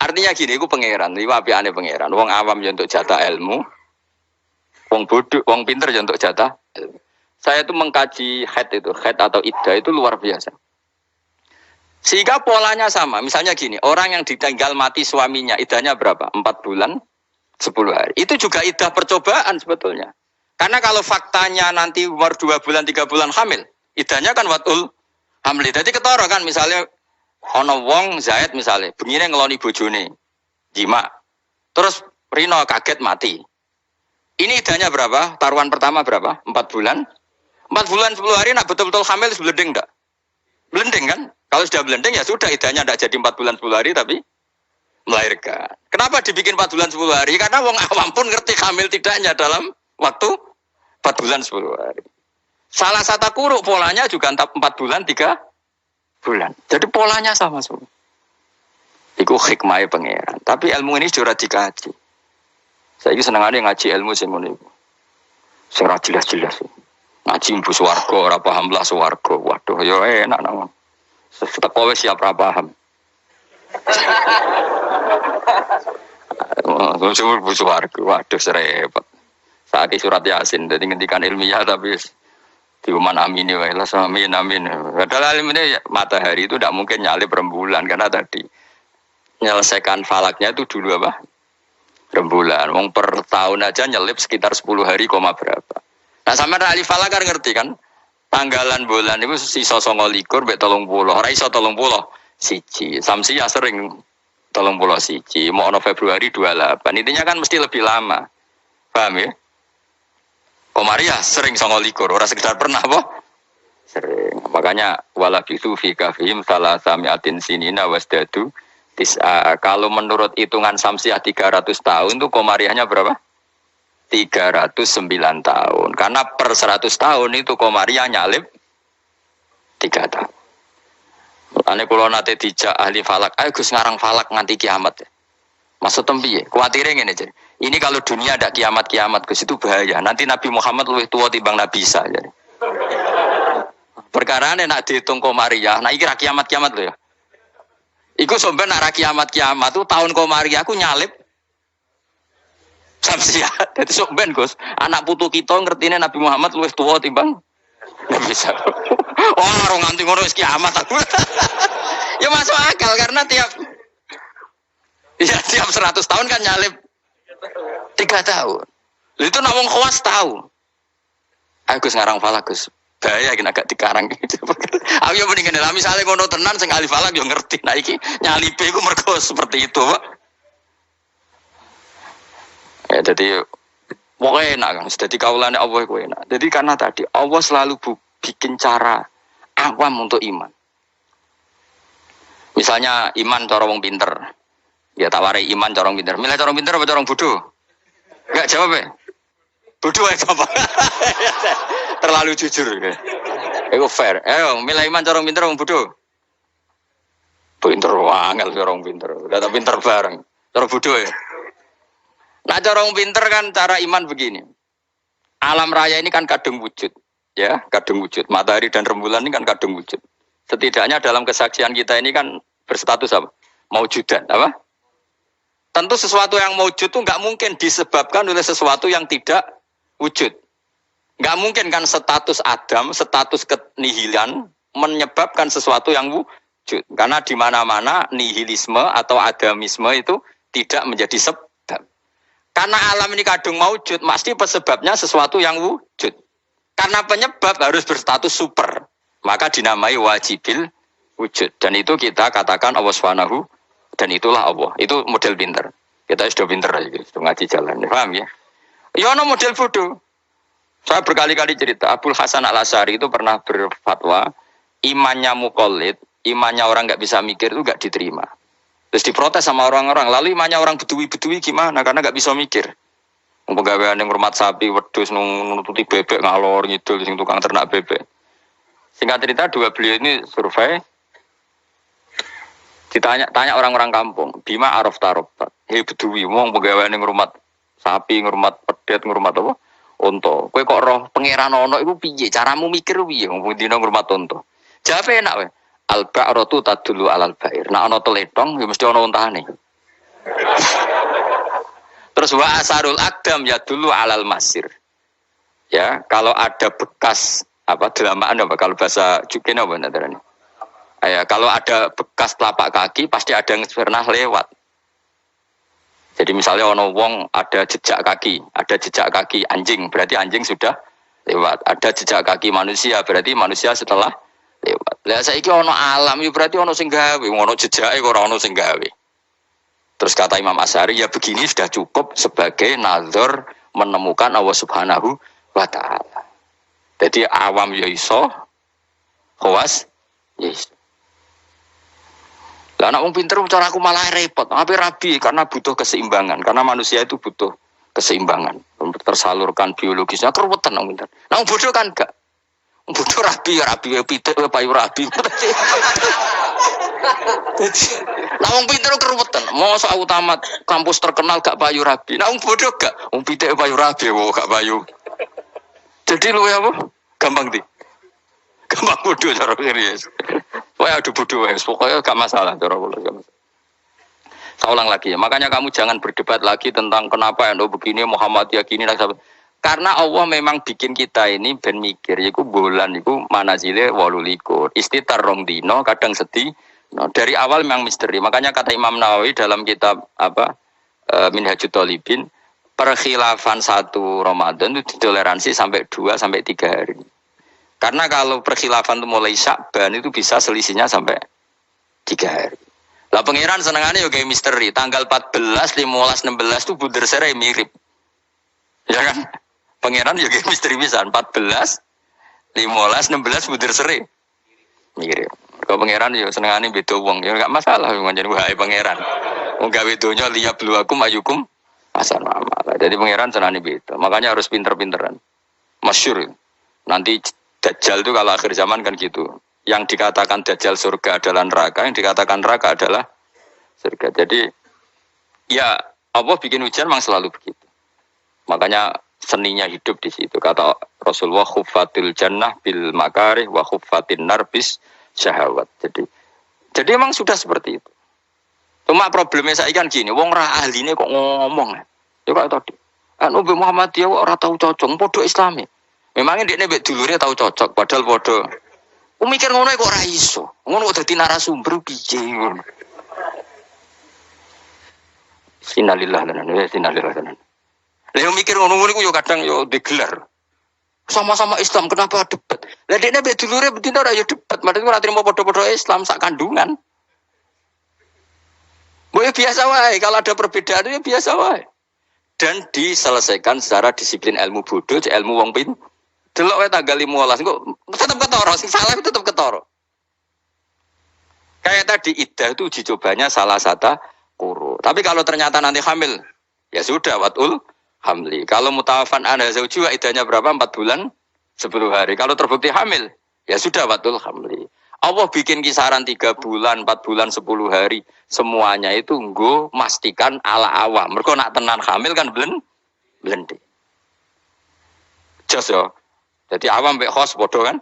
Artinya gini, iku pangeran, iki apikane pangeran. Wong awam yo untuk jatah ilmu. Wong bodoh, wong pinter yo untuk jatah ilmu. Saya itu mengkaji haid atau iddah itu luar biasa. Sehingga polanya sama. Misalnya gini, orang yang ditinggal mati suaminya, iddahnya berapa? 4 bulan, 10 hari. Itu juga iddah percobaan sebetulnya. Karena kalau faktanya nanti umur 2 bulan, 3 bulan hamil, iddahnya kan watul hamil. Jadi ketara kan, misalnya, ono wong Zaid misalnya, begini ngeloni bojone, jima. Terus Rino kaget mati. Ini iddahnya berapa? Taruhan pertama berapa? 4 bulan. 4 bulan 10 hari, nak betul-betul hamil, blending enggak? Blending kan? Kalau sudah blending ya sudah idahnya tidak jadi 4 bulan 10 hari tapi melahirkan. Kenapa dibikin 4 bulan 10 hari? Karena wong awam pun ngerti hamil tidaknya dalam waktu 4 bulan 10 hari. Salah satu kuruk polanya juga 4 bulan 3 bulan. Jadi polanya sama semua. Iku hikmahnya pangeran. Tapi ilmu ini sudah dikaji. Saya ini senang ada ngaji ilmu sing ngono iku. Sing ra jelas-jelas. Ngaji mbu swarga ora paham lah swarga. Waduh ya enak nang. Teko wis siap ra paham. Sumur busu warga, waduh serempet. Saiki surat Yasin, jadi ngendikan ilmiah tapi diuman amin ya, amin amin. Padahal alim ini matahari itu tidak mungkin nyalip rembulan karena tadi menyelesaikan falaknya itu dulu apa? Rembulan. Wong per tahun aja nyelip sekitar 10 hari koma berapa. Nah sama ahli falak kan ngerti kan? Tanggalan bulan itu sisa 29 mbek 30. Ora iso 30 siji. Samsiah sering 30 siji. Mau ono Februari 28. Intinya kan mesti lebih lama. Paham ya? Komariah sering 29. Ora sekedar pernah apa? Sering. Makanya wala bisu fi kafihim salasamiatin sinina wasdadu tis'a. Kalau menurut hitungan Samsiah 300 tahun itu komariahnya berapa? 309 tahun. Karena per 100 tahun itu komariah nyalip 3 tahun. Ane kula nate dijak ahli falak, ayo Gus ngarang falak nganti kiamat ya. Maksud piye? Kuwatire ngene aja. Ini kalau dunia ada kiamat-kiamat Gus itu bahaya. Nanti Nabi Muhammad luwih tua timbang Nabi Isa jadi. Perkarane nak dihitung komariah, nah iki ra kiamat-kiamat lho ya. Iku sampeyan nak ra kiamat-kiamat tuh tahun komariah aku nyalip Samsiah. Jadi sok ben Gus, anak putu kita ngertine Nabi Muhammad luwih tua timbang Nabi Isa. Oh, ora nganti ngono wis kiamat aku. Ya masuk akal karena tiap 100 tahun kan nyalip 3 tahun. Lha itu nak wong khawas tahu. Aku ngarang falak Gus. Bahaya iki agak dikarang gitu. Aku yo mendingan lah misale ngono tenan sing ahli falak yo ngerti. Nah iki nyalipe iku mergo seperti itu, Pak. Ya, jadi pokoknya enak kan, jadi kaulane Allah itu enak. Jadi karena tadi Allah selalu bikin cara awam untuk iman. Misalnya iman cara wong pinter, ya tawari iman cara wong pinter. Milih cara pinter apa cara bodoh? Enggak jawab ya. Bodoh ya gampang. Terlalu jujur. Itu fair. Ayo milih iman cara wong pinter wong bodoh. Pinter wangel cara wong pinter. Udah tak pinter bareng. Cara bodoh ya. Nah cara orang pinter kan cara iman begini. Alam raya ini kan kadung wujud, ya kadung wujud. Matahari dan rembulan ini kan kadung wujud. Setidaknya dalam kesaksian kita ini kan berstatus apa? Maujudan, apa? Tentu sesuatu yang wujud itu nggak mungkin disebabkan oleh sesuatu yang tidak wujud. Nggak mungkin kan status Adam, status kenihilan menyebabkan sesuatu yang wujud. Karena di mana-mana nihilisme atau adamisme itu tidak menjadi sebab. Karena alam ini kadung wujud, pasti sebabnya sesuatu yang wujud. Karena penyebab harus berstatus super. Maka dinamai wajibil wujud. Dan itu kita katakan Allah Subhanahu. Dan itulah Allah. Itu model pinter. Kita sudah pinter lagi, sudah ngaji jalan. Paham ya? Ya, no model bodoh. Saya berkali-kali cerita, Abul Hasan Al-Asy'ari itu pernah berfatwa, imannya muqallid, imannya orang nggak bisa mikir itu nggak diterima. Terus diprotes sama orang-orang. Lalu imannya orang beduwi-beduwi gimana? Karena nggak bisa mikir. Pegawaian yang hormat sapi, wedhus, nututi bebek, ngalor ngidul, sing tukang ternak bebek. Singkat cerita, dua beliau ini survei. Tanya orang-orang kampung, Bima Araf Tarofat, hei beduwi, wong pegawai yang ngurmat sapi, ngurmat pedet, ngurmat apa? Onto. Kowe kok roh pangeran ono iku piye? Caramu mikir piye? Wong dina ngurmat onto. Jawabe enak wae. Al ba'ratu tadullu alal ba'ir. Nek ana teletong ya mesti ana untahane. Terus wa asarul aqdam ya dulu alal masir. Ya, kalau ada bekas apa delamaan apa kalau bahasa Jukene apa nandarane? Ya, kalau ada bekas telapak kaki pasti ada yang pernah lewat. Jadi misalnya ono wong ada jejak kaki anjing, berarti anjing sudah lewat. Ada jejak kaki manusia, berarti manusia setelah lewat. Lah saiki ono alam, ya berarti ono sing gawe, ono jejake kok ora ono sing gawe. Terus kata Imam Asy'ari, ya begini sudah cukup sebagai nazar menemukan Allah Subhanahu wa taala. Jadi awam ya iso, khawas ya iso. Lah anak wong pinter cara aku malah repot. Tapi rabi karena butuh keseimbangan. Karena manusia itu butuh keseimbangan. Untuk tersalurkan biologisnya keruwetan wong pinter. Nah wong bodoh kan enggak. Wong bodoh rabi pitik payu rabi. Nah wong pinter keruwetan. Mosok aku tamat kampus terkenal gak payu rabi. Nah wong bodoh gak. Wong pitik payu rabi gak payu. Jadi lu apa? Gampang di. Gampang bodoh cara serius. Wah, aduh bodoh, pokoknya gak masalah. Saya ulang lagi ya, makanya kamu jangan berdebat lagi tentang kenapa NU begini, Muhammadiyah gini. Karena Allah memang bikin kita ini ben mikir, yaitu bulan, itu manazile walulikur, istitar rong dino, kadang sedih. No, dari awal memang misteri. Makanya kata Imam Nawawi dalam kitab Minhajut Thalibin, perkhilafan satu Ramadan itu ditoleransi sampai 2 sampai 3 hari. Karena kalau perkhilafan itu mulai Sya'ban itu bisa selisihnya sampai 3 hari. Lah pangeran senengannya ya kayak misteri. Tanggal 14, 15, 16 itu bunder serai mirip. Ya kan? Pangeran ya kayak misteri bisa. 14, 15, 16 bunder serai mirip. Kalau pangeran ya senengannya beda wong. Ya enggak masalah. Jadi wahai pangeran. Wong gawe donya liyabluwakum ayyukum ahsanu amala. Jadi pangeran senengannya beda. Makanya harus pinter-pinteran. Masyhur. Nanti Dajjal itu kalau akhir zaman kan gitu. Yang dikatakan Dajjal surga adalah neraka, yang dikatakan neraka adalah surga. Jadi ya Allah bikin ujian memang selalu begitu. Makanya seninya hidup di situ. Kata Rasulullah khuffatil jannah bil makarih wa khuffatin nar bis syahawat. Jadi memang sudah seperti itu. Cuma problemnya saya kan gini, wong ra ahline kok ngomong. Ya kayak tadi. Nabi Muhammadiyah ora tahu cocok podo Islami. Memangnya dia nebek dulurnya tahu cocok, padahal bodoh. Mikir ngono kok ora iso. Ngono kok dadi narasumber piye ngono. Sinalillah tenan, sinalillah tenan. Lah mikir ngono-ngono ku yo kadang yo digelar. Sama-sama Islam kenapa debat? Lah dekne nebek dulure betina ora yo debat, padahal ora trimo padha-padha Islam sak kandungan. Boyo biasa wae, kalau ada perbedaan ya biasa wae. Dan diselesaikan secara disiplin ilmu bodoh, ilmu wong pinter. Delok wae tanggal 15 kok tetep ketara, sing salah itu tetep ketara. Kayak tadi iddah itu uji cobanya salah satu quru. Tapi kalau ternyata nanti hamil, ya sudah watul hamli. Kalau mutawafan ana zauji wa iddahnya berapa? 4 bulan 10 hari. Kalau terbukti hamil, ya sudah watul hamli. Allah bikin kisaran 3 bulan, 4 bulan, 10 hari. Semuanya itu nggo mastikan ala awam. Mergo nak tenan hamil kan blende. Jos yo. Jadi awam mek khos padha kan.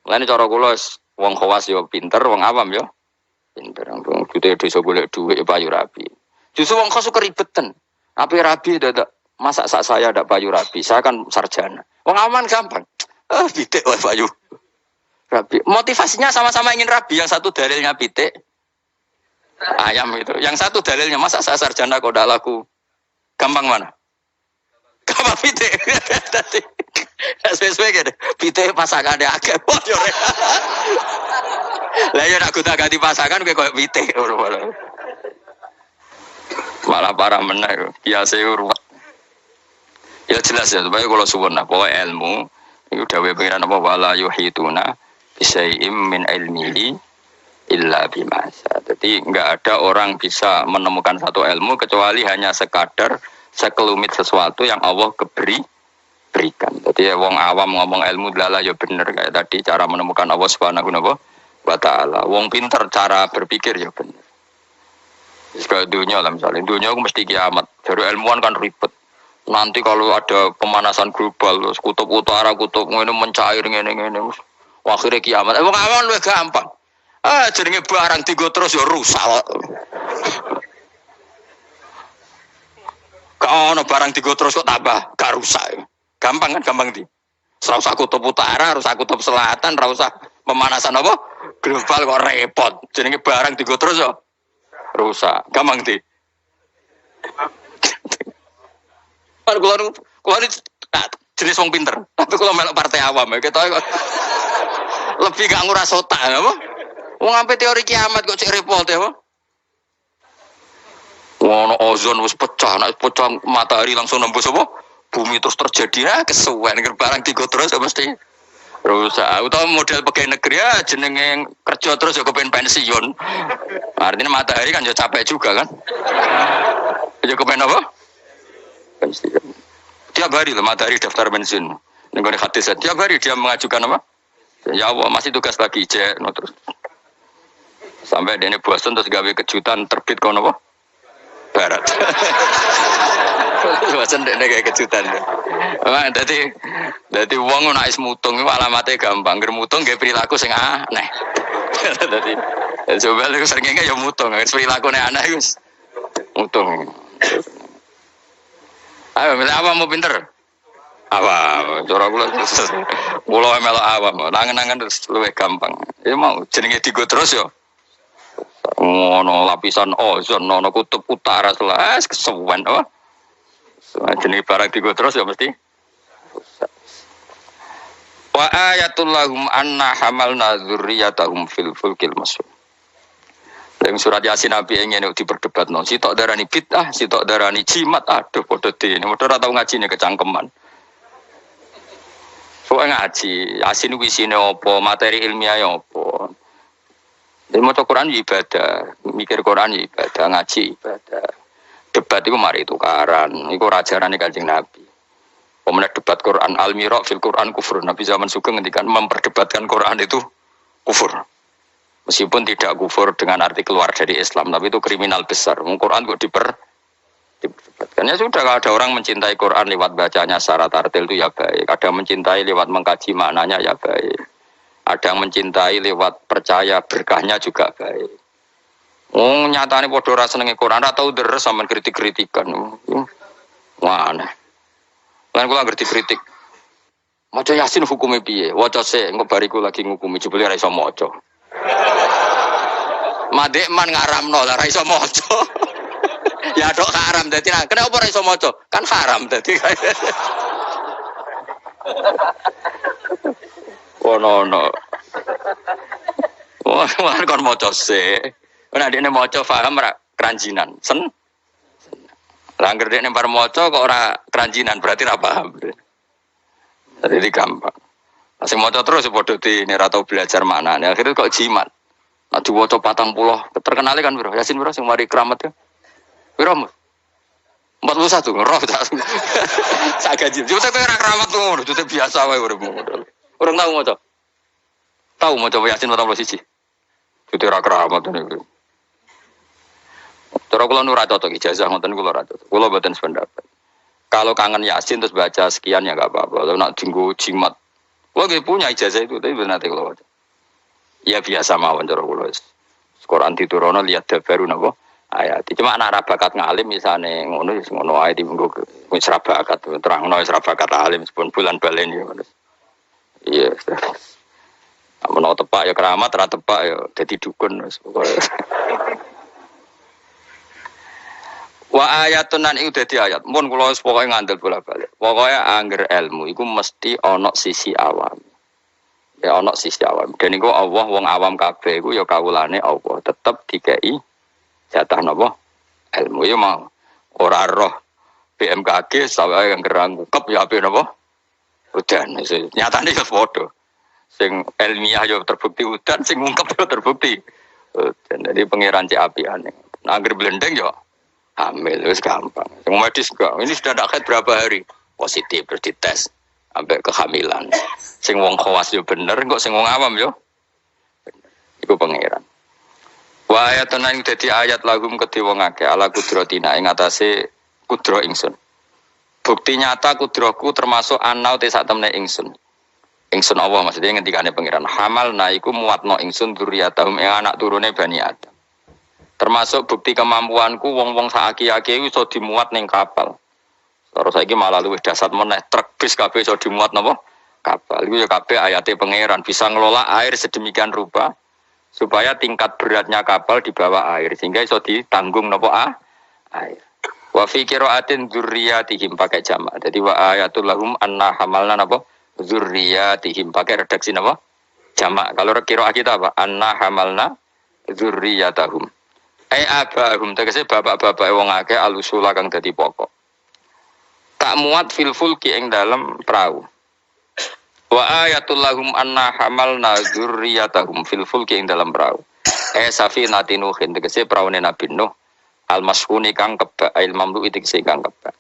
Lane cara kula wong khawas yo pinter, wong awam yo pinter. Wong putih desa golek dhuwit payu rapi. Justru wong kos keribetan. Apa rabi dadak masak sak saya ada payu rabi. Saya kan sarjana. Wong aman gampang. Pitik wae payu. Rabi. Motivasinya sama-sama ingin rabi. Yang satu dalilnya pitik ayam itu. Yang satu dalilnya masak sak sarjana kok ndak laku. Gampang mana? Gampang pitik. Tadi sesuai gitu. Pitik pasangane akeh. Lah ya nak gonta-ganti pasangan kowe koyo pitik ngono. Malah parah meneh biasa ruwet. Ya jelas ya supaya kalau suwun nah pokoke ilmu iku dawuhe pengiran apa wala yuhituna bisyai'im min ilmihi illa bima syaa. Jadi enggak ada orang bisa menemukan satu ilmu kecuali hanya sekadar sekelumit sesuatu yang Allah berikan. Jadi wong awam ngomong ilmu lala ya bener kayak tadi cara menemukan Allah Subhanahu wa ta'ala. Wong pinter cara berpikir ya bener. Sekarang dunia lah misalnya, dunia aku mesti kiamat. Dari ilmuwan kan ribet. Nanti kalau ada pemanasan global, kutub utara, kutub ini mencair, ini. Akhirnya kiamat. Emang awan lu gampang. Jadinya barang tiga terus ya rusak. Kalau barang tiga terus kok tambah, gak rusak. Gampang kan, gampang di. Serusah kutub utara, rusak kutub selatan, rusak pemanasan apa? Global kok repot. Jadinya barang tiga terus ya rusak. Gampang di. Kalau jenis wong pinter, tapi kalau melok partai awam ya kita lebih gak nguras otak, apa? Wong sampai teori kiamat kok cek repot ya, apa? Wono ozon wis pecah, nek pecah matahari langsung nembus apa? Bumi terus terjadi kesuwen barang tiga terus ya mesti rusak. Utawa model pegawai negeri ya jenenge kerja terus ya kepen pensiun. Artinya matahari kan ya capek juga kan? Ya kepen apa? Pensiun. Tiap hari loh matahari daftar pensiun. Ning hadis tiap hari dia mengajukan apa? Ya Allah masih tugas lagi cek no, terus. Sampai dia ini bosan terus gawe kejutan terbit kono apa? Barat. Bosan dia kayak kejutan. Memang jadi wong nek is mutung iku alamate gampang. Ger mutung gawe perilaku sing aneh. Dadi coba lek seringe ya mutung, perilakune aneh wis mutung. Ayo, milih apa mau pinter? Apa? Cara kula melok awam, nangen-nangen terus luwih gampang. Ya mau jenenge digo terus ya. Ngono lapisan ozon, ono kutub utara selas kesuwen apa? Jenenge barang digo terus ya mesti. Wa ayatul lahum anna hamalna dzurriyyatahum fil fulkil masjur. Dalam surat Yasin Nabi ingin diperdebat non, sitok darani bid'ah, sitok darani jimat, aduh podo ini, motor atau ngaji nih kecangkeman. Soalnya ngaji, Yasin wisine opo, materi ilmiah opo. Jadi mau Quran ibadah, mikir Quran ibadah, ngaji ibadah. Debat itu mari tukaran, itu rajaran Kanjeng Nabi. Pemenang debat Quran al-miraq fil Quran kufur. Nabi zaman Sugeng ngendikan memperdebatkan Quran itu kufur. Meskipun tidak kufur dengan arti keluar dari Islam, tapi itu kriminal besar. Quran kok diperdebatkan. Ya sudah, kalau ada orang mencintai Quran lewat bacanya syarat tartil itu ya baik. Ada yang mencintai lewat mengkaji maknanya ya baik. Ada yang mencintai lewat percaya berkahnya juga baik. Nyatane padha ora senenge Quran, ora tau deres sampean kritik-kritikan. Wah aneh. Lan kula ngerti kritik. Maca Yasin hukume piye? Waca sik, engko bariku lagi ngukumi jebule ora iso maca. Madek man ngaramno lah, ra iso maca. Ya dok haram dadi. Kenapa ora iso maca? Kan haram dadi. Ono. Wah, kon maca sik. Nek dene maca paham ra keranjinan. Lah anggere dene bar maca kok ora keranjinan berarti ra paham. Jadi gampang. Masih maca terus padha dene ra tau belajar maknane. Akhirnya kok jimat. Nah diwaca 40 terkenal kan bro. Yasin bro sing mari keramat ya. Piro? 41 roh tak. Sak gaji. Yo tak ora keramat ngono, itu biasa wae uripmu. Orang tahu maca. Tahu maca Yasin 41. Itu ora keramat niku. Cara kula nu ra cocok ijazah ngoten kula ra cocok. Kula mboten sependapat. Kalau kangen Yasin terus baca sekian ya enggak apa-apa. Kalau nak dinggo jimat. Kula nggih punya ijazah itu tapi nanti kula baca. Ya biasa mawon cara kula. Quran diturono lihat dabaru napa ayat. Cuma anak ra bakat ngalim misale ngono wis ngono ae dimenggo wis ra bakat terangno wis ra bakat alim pun bulan balen yo ngono. Iya. Amun tepak ya keramat ra tepak ya dadi dukun wis pokoke. Wa ayatun nan iku dadi ayat. Mun kula wis pokoke ngandel bola-balik. Pokoke angger ilmu iku mesti ana sisi awam. Ya ana sisi awam. Dan iku Allah wong awam kabeh iku ya kawulane Allah tetep dikei jatah napa ilmu ya mau ora roh BMKG sawise yang gerang kep ya ape napa udan nyatane ya padha sing ilmiah ya terbukti udan sing ngungkep ya terbukti dan jadi pangeran cek apiane nah anggere blendeng ya hamil wis gampang sing medis enggak ini sudah ada haid berapa hari positif terus dites sampai kehamilan sing wong khawas yo bener kok sing wong awam yo iku pangeran wa ayatun ing dadi ayat lagum kedhe wong akeh ala kudratina ing atase kudra ingsun bukti nyata kudraku termasuk anau te sak temne ingsun Allah maksudnya ngendikane pangeran hamal na iku muatno ingsun dzurriyyatahum ing anak turune Bani Adam termasuk bukti kemampuanku wong-wong sak aki-aki iso dimuat ning kapal terus saiki malah luwih dasar meneh truk bis kabeh iso dimuat napa kapal iku ya kabeh ayate pangeran bisa ngelola air sedemikian rupa supaya tingkat beratnya kapal di bawah air sehingga iso ditanggung napa air. Wa fi qiraatin dzurriyyatihim pakai jamak. Jadi wa ayatul lahum anna hamalna napa dzurriyyatihim pakai redaksi napa jamak. Kalau qiraat kita apa? Anna hamalna dzurriyyatahum. Abahum tegese bapak-bapak wong akeh alusula kang dadi pokok. Tak muat fil fulki ing dalem perahu. Wa ayatul lahum anna hamalna dzurriyyatahum fil fulki ing dalam perahu. Safinatin Nuhin tegese praune Nabi Nuh al mas'uni kang kebak il mamlu tegese kang kebak.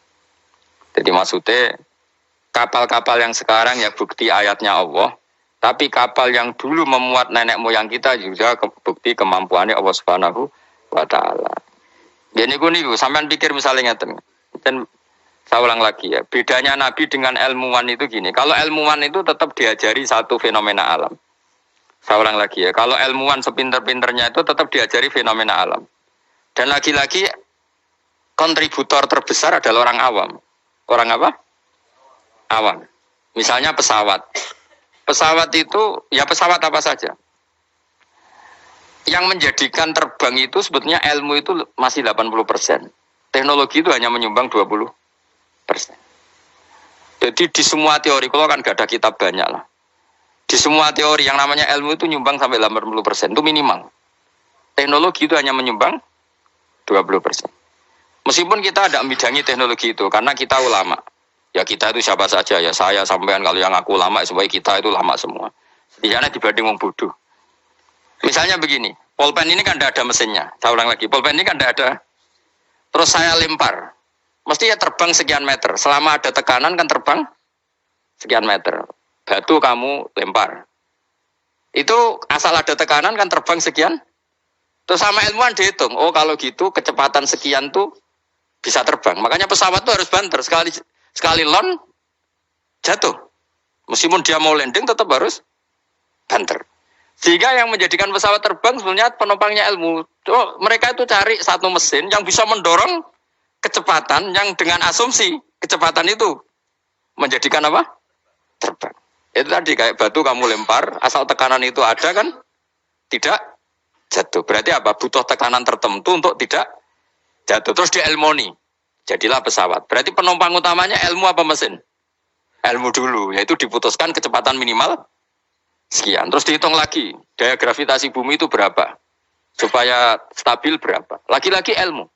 Jadi maksudnya kapal-kapal yang sekarang ya bukti ayatnya Allah, tapi kapal yang dulu memuat nenek moyang kita juga bukti kemampuannya Allah Subhanahu wa taala. Jadi niku sampean pikir misalnya ngeten. Dan saya ulang lagi ya, bedanya Nabi dengan ilmuwan itu gini. Kalau ilmuwan itu tetap diajari satu fenomena alam. Saya ulang lagi ya, kalau ilmuwan sepinter-pinternya itu tetap diajari fenomena alam. Dan lagi-lagi kontributor terbesar adalah orang awam. Orang apa? Awam. Misalnya pesawat. Pesawat itu, ya pesawat apa saja. Yang menjadikan terbang itu sebetulnya ilmu itu masih 80%. Teknologi itu hanya menyumbang 20%. Jadi di semua teori, kalau kan gak ada kitab banyak lah. Di semua teori yang namanya ilmu itu nyumbang sampai 80%, itu minimal. Teknologi itu hanya menyumbang 20%. Meskipun kita ada membidangi teknologi itu, karena kita ulama. Ya kita itu siapa saja, ya saya sampean kalau yang aku ulama, supaya kita itu lama semua. Setidaknya dibanding wong bodoh. Misalnya begini, pulpen ini kan tidak ada mesinnya. Saya ulang lagi, pulpen ini kan tidak ada. Terus saya lempar. Mesti ya terbang sekian meter. Selama ada tekanan kan terbang sekian meter. Batu kamu lempar. Itu asal ada tekanan kan terbang sekian. Terus sama ilmuwan dihitung. Oh kalau gitu kecepatan sekian tuh bisa terbang. Makanya pesawat tuh harus banter. Sekali lon jatuh. Meskipun dia mau landing tetap harus banter. Sehingga yang menjadikan pesawat terbang sebenarnya penumpangnya ilmu. Oh, mereka itu cari satu mesin yang bisa mendorong kecepatan yang dengan asumsi kecepatan itu menjadikan apa? Terbang. Itu tadi kayak batu kamu lempar, asal tekanan itu ada kan tidak jatuh. Berarti apa? Butuh tekanan tertentu untuk tidak jatuh. Terus dielmoni. Jadilah pesawat. Berarti penumpang utamanya ilmu apa mesin? Ilmu dulu, yaitu diputuskan kecepatan minimal sekian. Terus dihitung lagi, daya gravitasi bumi itu berapa? Supaya stabil berapa? Lagi-lagi ilmu.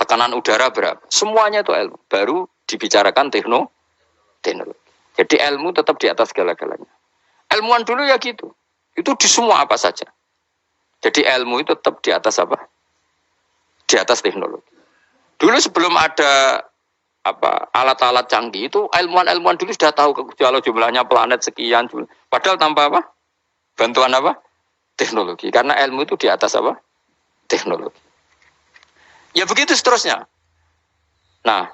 Tekanan udara berapa? Semuanya itu ilmu. Baru dibicarakan teknologi. Jadi ilmu tetap di atas segala-galanya. Ilmuwan dulu ya gitu. Itu di semua apa saja. Jadi ilmu itu tetap di atas apa? Di atas teknologi. Dulu sebelum ada alat-alat canggih itu ilmuwan dulu sudah tahu kalau jumlahnya planet sekian. Padahal tanpa apa? Bantuan apa? Teknologi. Karena ilmu itu di atas apa? Teknologi. Ya begitu seterusnya. Nah,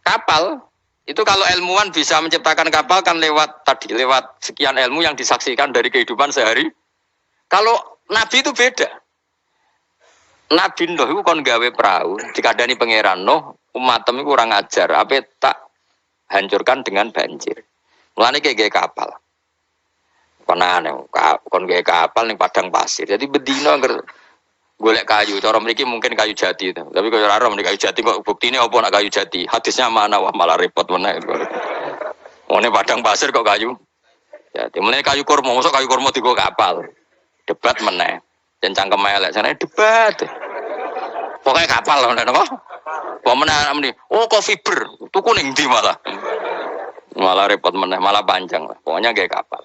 kapal itu kalau ilmuwan bisa menciptakan kapal kan lewat sekian ilmu yang disaksikan dari kehidupan sehari. Kalau Nabi itu beda. Nabi Nuh iku kon gawe perahu, dikandani pangeran Nuh, umatem iku kurang ajar, ape tak hancurkan dengan banjir. Mulane kayak kapal. Konane kon gawe kapal ning padang pasir. Jadi bedino angger golek kayu, cara mriki mungkin kayu jati itu. Tapi kaya ora ning kayu jati kok buktine apa nak kayu jati? Hadisnya mana wah malah repot meneh. Ngene padang pasir kok kayu. Jati. Mulane kayu kurma, mosok kayu kurma digo kapal. Debat meneh. Dan cangkem elek sana debat. Pokoknya kapal lho napa? Kok meneh oh kok fiber, tuku ning ndi malah. Malah repot meneh, malah panjang lah. Pokoknya kayak kapal.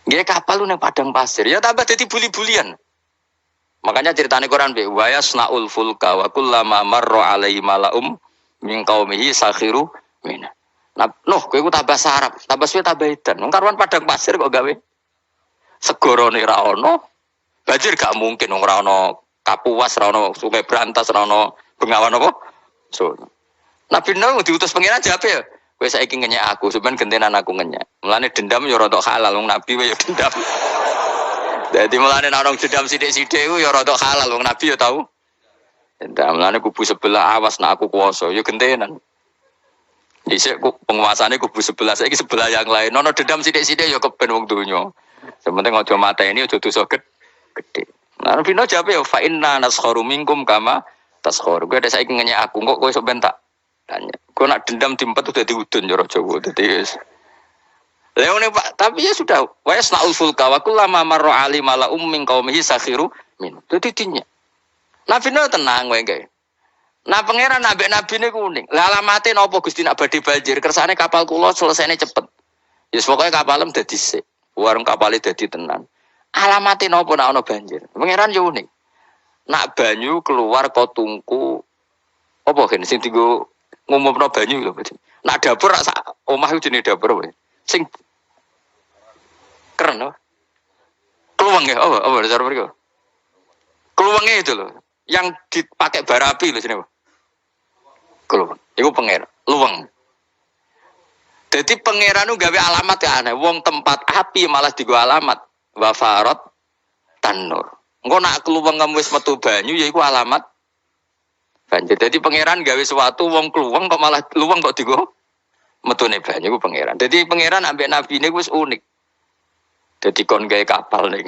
Nggih kapal lu ning padang pasir, ya tambah dadi buli-bulian. Makanya ceritane Quran be wa yasnaul fulka wa kullama marra alaihi malaum min qaumihi sakhiru min. Nah, kowe ku tambah sarap, tambah suwe tambah edan. Wong karuan padang pasir kok gawe segorone ra ono. Banjir gak mungkin wong ra ono Kapuas ra ono Sungai Brantas ra ono Bengawan apa? So. Nabi Nuh diutus pengiran jawab ya. Kowe saiki ngenyek aku, sampean gentenan aku ngenyek. Mulane dendam ya rada halal wong nabi ya dendam. Dadi mulane nek orang dendam sithik-sithik ku ya rada halal wong nabi ya tau. Dendam mulane kubu sebelah awas nek aku kuwasa ya gentenan. Dhisik penguasane kubu sebelah saiki sebelah yang lain. Ono dendam sithik-sithik ya keben wong donya. Sementing aja mateni aja dosa gede. Nah, Nabi Nuh jawab ya fa inna naskharu minkum kama taskharu. Kowe saiki ngenyek aku kok kowe sok ben tak tanya. Kowe nak dendam diempet udah diudun cara Jawa. Dadi Leone Pak, tapi ya sudah wa yasnaul fulka wa kullama marra ali mala min qaumihi sakhiru min. Dadi dinya. Nabi Nuh tenang wae kae. Nah pangeran nabi niku kuning. Lah alamate napa Gusti nak badhe banjir kersane kapal kula selesainya cepet. Ya pokoke kapalem dadi sik. Warung kapale dadi tenan. Alamate napa nek ana banjir? Pangeran yo unik. Nak banyu keluar kok tungku apa kene sing dienggo ngumumno banyu lho. Nak dapur sak omah iku jenenge dapur apa? Sing keren apa? Keluweng ya, apa cara mriko? Keluwenge itu loh, yang dipakai bara api lho sini apa? Keluweng. Iku pangeran, luweng. Jadi pangeran itu gawe alamat ya aneh. Wong tempat api malah digo alamat. Wafarot tanur. Engko nak keluweng kamu wis metu banyu ya iku alamat banjir. Jadi pangeran gawe sesuatu wong keluweng kok malah luweng kok digo metune banyu iku pangeran. Jadi pangeran ambek nabi niku wis unik. Jadi kon gawe kapal ning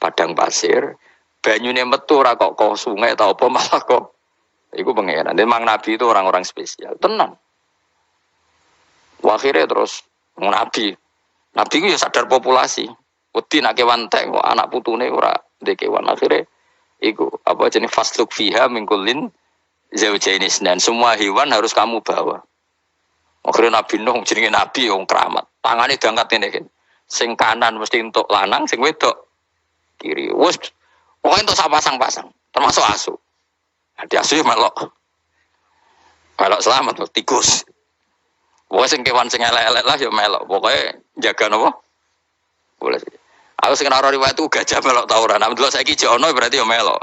padang pasir, banyune metu ora kok sungai ta apa malah kok iku pangeran. Memang nabi itu orang-orang spesial, tenang. Akhirnya terus nabi itu ya sadar populasi. Wedi nak kewan tek kok anak putune ora ndek kewan. Akhirnya iku apa jenis fasluk fiha min kullin zaujaini dan semua hewan harus kamu bawa. Akhirnya Nabi Nuh jenenge nabi wong keramat. Tangane diangkat ngene iki. Sing kanan mesti entuk lanang, sing wedok kiri. Wes pokoke entuk sak pasang-pasang, termasuk asu. Nah, di asu ya melok selamat tikus. Pokoknya sing kewan sing elek-elek lah ya melok. Pokoknya jaga napa? Boleh. Aku sing ora riwayat itu gajah melok ta ora. Nek delok saiki jek ono berarti ya melok.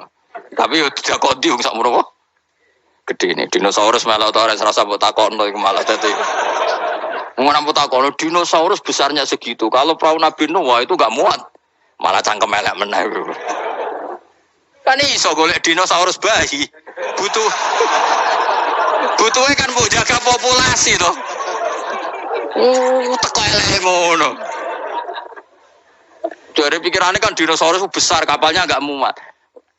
Tapi yo tidak kondi wong sakmono kok. Gede ini dinosaurus melok ta ora serasa mbok takokno iku malah dadi. Wong nang takokno dinosaurus besarnya segitu. Kalau perahu Nabi Nuh wah itu enggak muat. Malah cangkem elek meneh. Kan iso golek dinosaurus bayi. Butuhe kan mbok jaga populasi to. Teko elek ngono. Dari pikirannya kan dinosaurus besar, kapalnya agak muat.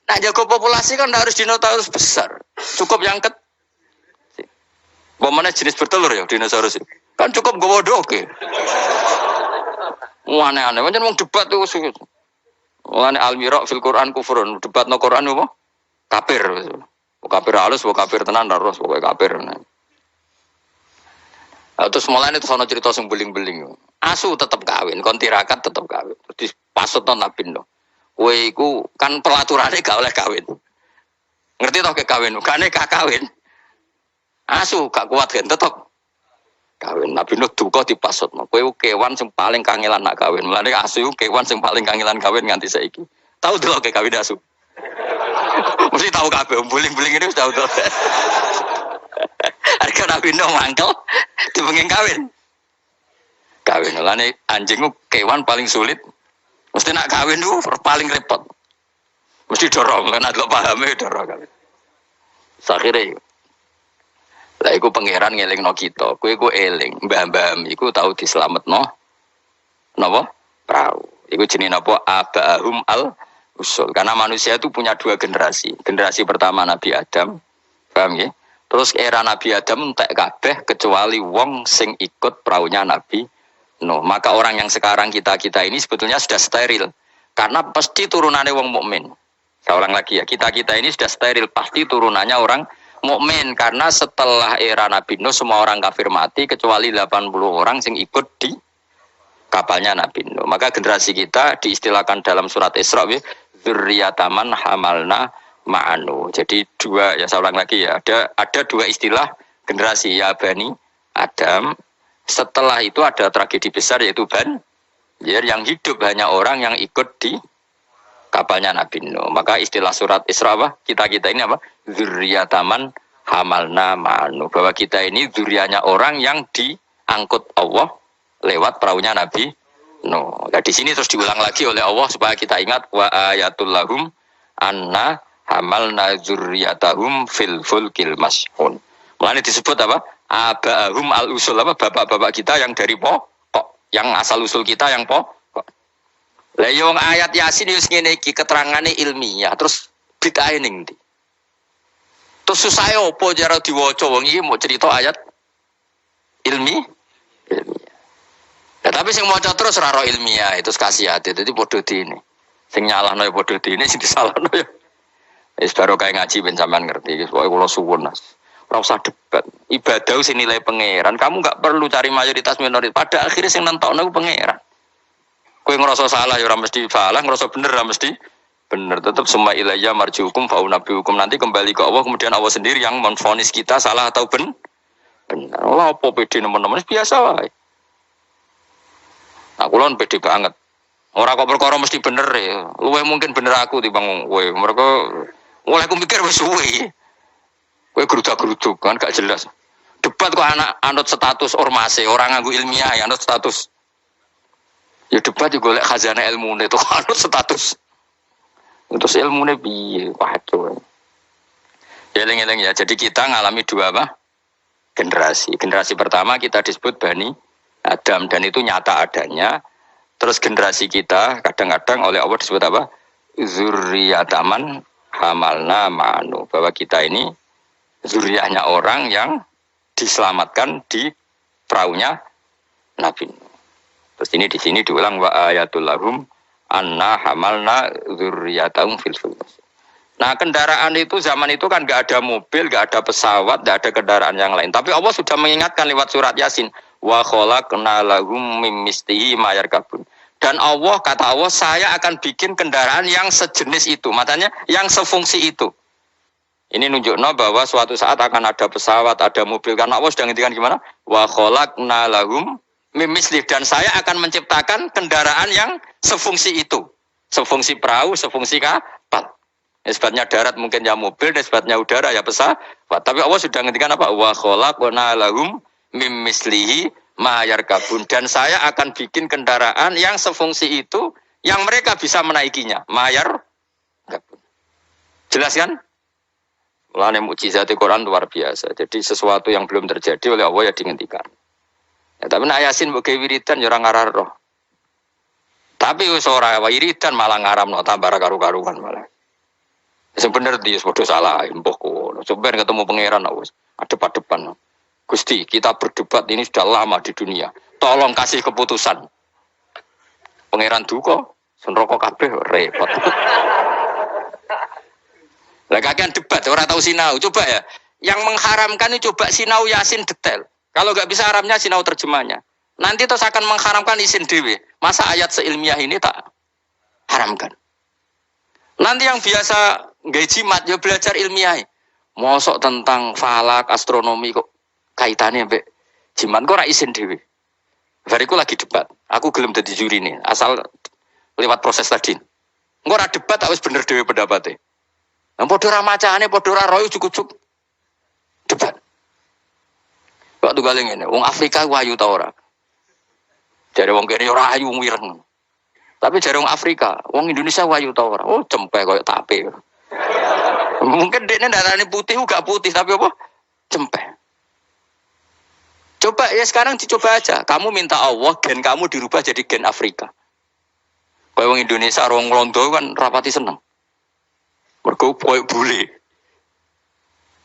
Nah jaga populasi kan harus dinosaurus besar. Cukup yang Bagaimana jenis bertelur ya dinosaurus itu? Kan cukup gawa doke. Aneh-aneh. Macam mau debat tuh. Aneh al-miraq fil Quran kufurun. Debat no Quran apa? Kafir. Kafir halus, kafir tenan, terus pokoknya kafir. Terus mulanya itu sono cerita sing beling-beling. Asu tetap kawin, kon tirakat tetap kawin. Terus pasut non Nabi Nuh. Kowe iku kan pelaturannya gak oleh kawin. Ngerti toh ke kawin? Gak kawin. Asu gak kuat kan tetap kawin. Nabi Nuh duka dipasut. Kowe kewan sing paling kangelan nak kawin. Mulane asu kewan sing paling kangelan kawin nganti saiki. Tahu delok ke kawin asu. Mesti tahu kabeh beling-beling ini wis tahu to. Harga Nabi Nuh mangkel dipengin kawin. Kawin lane anjing kewan paling sulit. Mesti nak kawin tuh paling repot. Mesti dorong kan adlo pahame dorong kan. Sakhire. Lah iku pangeran ngelingno kita. Kowe iku eling, mbah-mbah iku tau dislametno napa? Prau. Iku jenenge napa? Abahum al usul. Karena manusia itu punya dua generasi. Generasi pertama Nabi Adam. Paham ya? Terus era Nabi Adam entek kabeh kecuali wong sing ikut praunya Nabi Nuh. Maka orang yang sekarang kita ini sebetulnya sudah steril. Karena pasti turunannya wong mukmin. Saya ulang lagi ya, kita ini sudah steril, pasti turunannya orang mukmin. Karena setelah era Nabi Nuh semua orang kafir mati kecuali 80 orang yang ikut di kapalnya Nabi Nuh. Maka generasi kita diistilahkan dalam surat Isra, dzurriyyataman hamalna ma'anu. Jadi dua, ya saya ulang lagi ya, ada dua istilah generasi, ya Bani Adam. Setelah itu ada tragedi besar yaitu Banjir, yang hidup hanya orang yang ikut di kapalnya Nabi Nuh. Maka istilah surat Isra apa? Kita ini apa? Dzurriyyataman hamalna ma'anu. Bahwa kita ini dzurriyyahnya orang yang diangkut Allah lewat perahunya Nabi Nuh. Nah, di sini terus diulang lagi oleh Allah supaya kita ingat wa ayatul lahum anna hamalna dzurriyyatahum fil fulkil mashhun. Mulane disebut apa? Abahum al-usul, apa? Bapak-bapak kita yang dari pokok, yang asal usul kita yang pokok. Lah yo ayat Yasin wis ngene iki keterangane ilmiah, terus bid'ahe ning ndi? Terus susah opo jare diwaca wong iki mau cerita ayat ilmiah. Ya, tapi sing maca terus ora ro ilmiah itu kasih hati. Dadi padha dene. Sing nyalahno ya padha dene, sing disalahno ya. Wis baru kae ngaji ben sampean ngerti. Pokoke kula suwun Mas. Ora usah debat. Ibadah sing nilai pangeran. Kamu enggak perlu cari mayoritas minoritas. Pada akhirnya sing nentokno ku pangeran. Kowe ngerasa salah ya ora mesti salah, ngerasa bener ora mesti bener. Tetap semua ilayya marjiukum fa unabbiukum, nanti kembali ke Allah, kemudian Allah sendiri yang menvonis kita salah atau benar. Allah apa pede teman-teman biasa wae. Aku lon pede banget. Ora kok perkara mesti bener ya. Luwih mungkin bener aku timbang kowe. Mergo oleh aku mikir wis suwe. Kowe gerudak-geruduk kan gak jelas. Debat kok anak anut status ormase, orang nganggo ilmiah ya anut status. Ya debat juga golek khazanah ilmune itu anut status. Terus ilmune piye? Waduh. Eling-eling ya. Jadi kita ngalami dua apa? Generasi. Generasi pertama kita disebut Bani Adam dan itu nyata adanya. Terus generasi kita kadang-kadang oleh Allah disebut apa? Dzurriyyataman hamalna ma'anu. Bahwa kita ini zuriyahnya orang yang diselamatkan di perahunya Nabi. Terus ini di sini diulang wa ayatul lahum anna hamalna dzurriyyatahum fil fulk. Nah, kendaraan itu zaman itu kan enggak ada mobil, enggak ada pesawat, enggak ada kendaraan yang lain. Tapi Allah sudah mengingatkan lewat surat Yasin wa khalaqna lahum mim mislihi ma yarkabun. Dan Allah kata Allah, saya akan bikin kendaraan yang sejenis itu, makanya yang sefungsi itu. Ini nunjukno bahwa suatu saat akan ada pesawat, ada mobil. Karena Allah sudah ngintikan gimana? Wa khalaqna lahum mim mislih, dan saya akan menciptakan kendaraan yang sefungsi itu. Sefungsi perahu, sefungsi kapal. Nisbatnya darat mungkin ya mobil, nisbatnya udara ya pesawat. Tapi Allah sudah ngintikan apa? Wa khalaqna lahum mim mislihi ma yarkabun, dan saya akan bikin kendaraan yang sefungsi itu yang mereka bisa menaikinya. Ma yarkabun. Jelas kan? Mulane mukjizat Quran luar biasa. Jadi sesuatu yang belum terjadi oleh Allah ya dihentikan. Ya, tapi nak Yasin mbok wiridan ya ora ngarah. Tapi wis ora wiridan malah ngaramno tambah karu-karuan malah. Sing bener dia padha salah mbah kono. Sampeyan ketemu pangeran wis adep-adepan. Gusti, kita berdebat ini sudah lama di dunia. Tolong kasih keputusan. Pangeran duka, senroko kabeh repot. Lah kakean debat, orang tahu sinau. Coba ya, yang mengharamkan itu coba sinau Yasin detail. Kalau nggak bisa Arabnya sinau terjemahnya. Nanti terus akan mengharamkan isin dewe. Masa ayat seilmiah ini tak haramkan? Nanti yang biasa nggak jimat ya belajar ilmiah. Mosok tentang falak, astronomi kok kaitannya mbek jimat kok ora isin dewe. Bariku lagi debat. Aku gelem dadi juri nih, asal lewat proses tadi. Engko ora debat tak wis bener dhewe pendapate. Lah padha ora macane, padha ora royo cukup debat. Kok tunggal ngene, wong Afrika ku ayu ta ora? Jare wong kene ora ayu wong wireng. Tapi jare wong Afrika, wong Indonesia wayu ta ora? Oh, cempe koyo tape. Mungkin dekne darane putih gak putih tapi apa? Cempe. Coba ya sekarang dicoba aja. Kamu minta Allah gen kamu dirubah jadi gen Afrika. Kayak wong Indonesia wong Londo kan rapati seneng. Mergo koyo bule.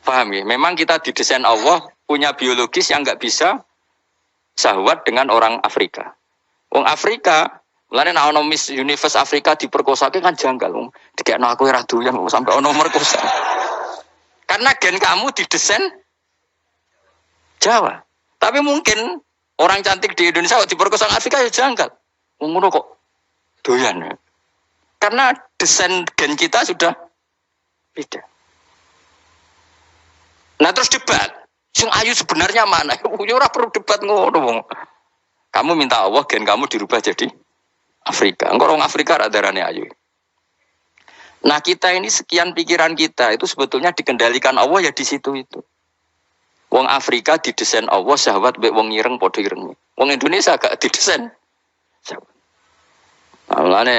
Paham ya? Memang kita didesain Allah punya biologis yang nggak bisa syahwat dengan orang Afrika. Wong Afrika, mulane nek ana Miss Universe Afrika diperkosake kan janggal. Wong dikekno aku ora doyan sampai ana merkosa. Karena gen kamu didesain Jawa. Tapi mungkin orang cantik di Indonesia diperkosa Afrika ya janggal. Wong ngono kok doyan. Karena desain gen kita sudah beda. Nah terus debat, sing ayu sebenarnya mana? Ora perlu debat ngono wong. Kamu minta Allah gen kamu dirubah jadi Afrika. Engko orang Afrika ra darane ayu. Nah kita ini sekian pikiran kita itu sebetulnya dikendalikan Allah ya di situ itu. Wong Afrika didesain Allah syahwat mbek wong ireng padha ireng. Wong Indonesia gak didesain syahwat. Nah, mulane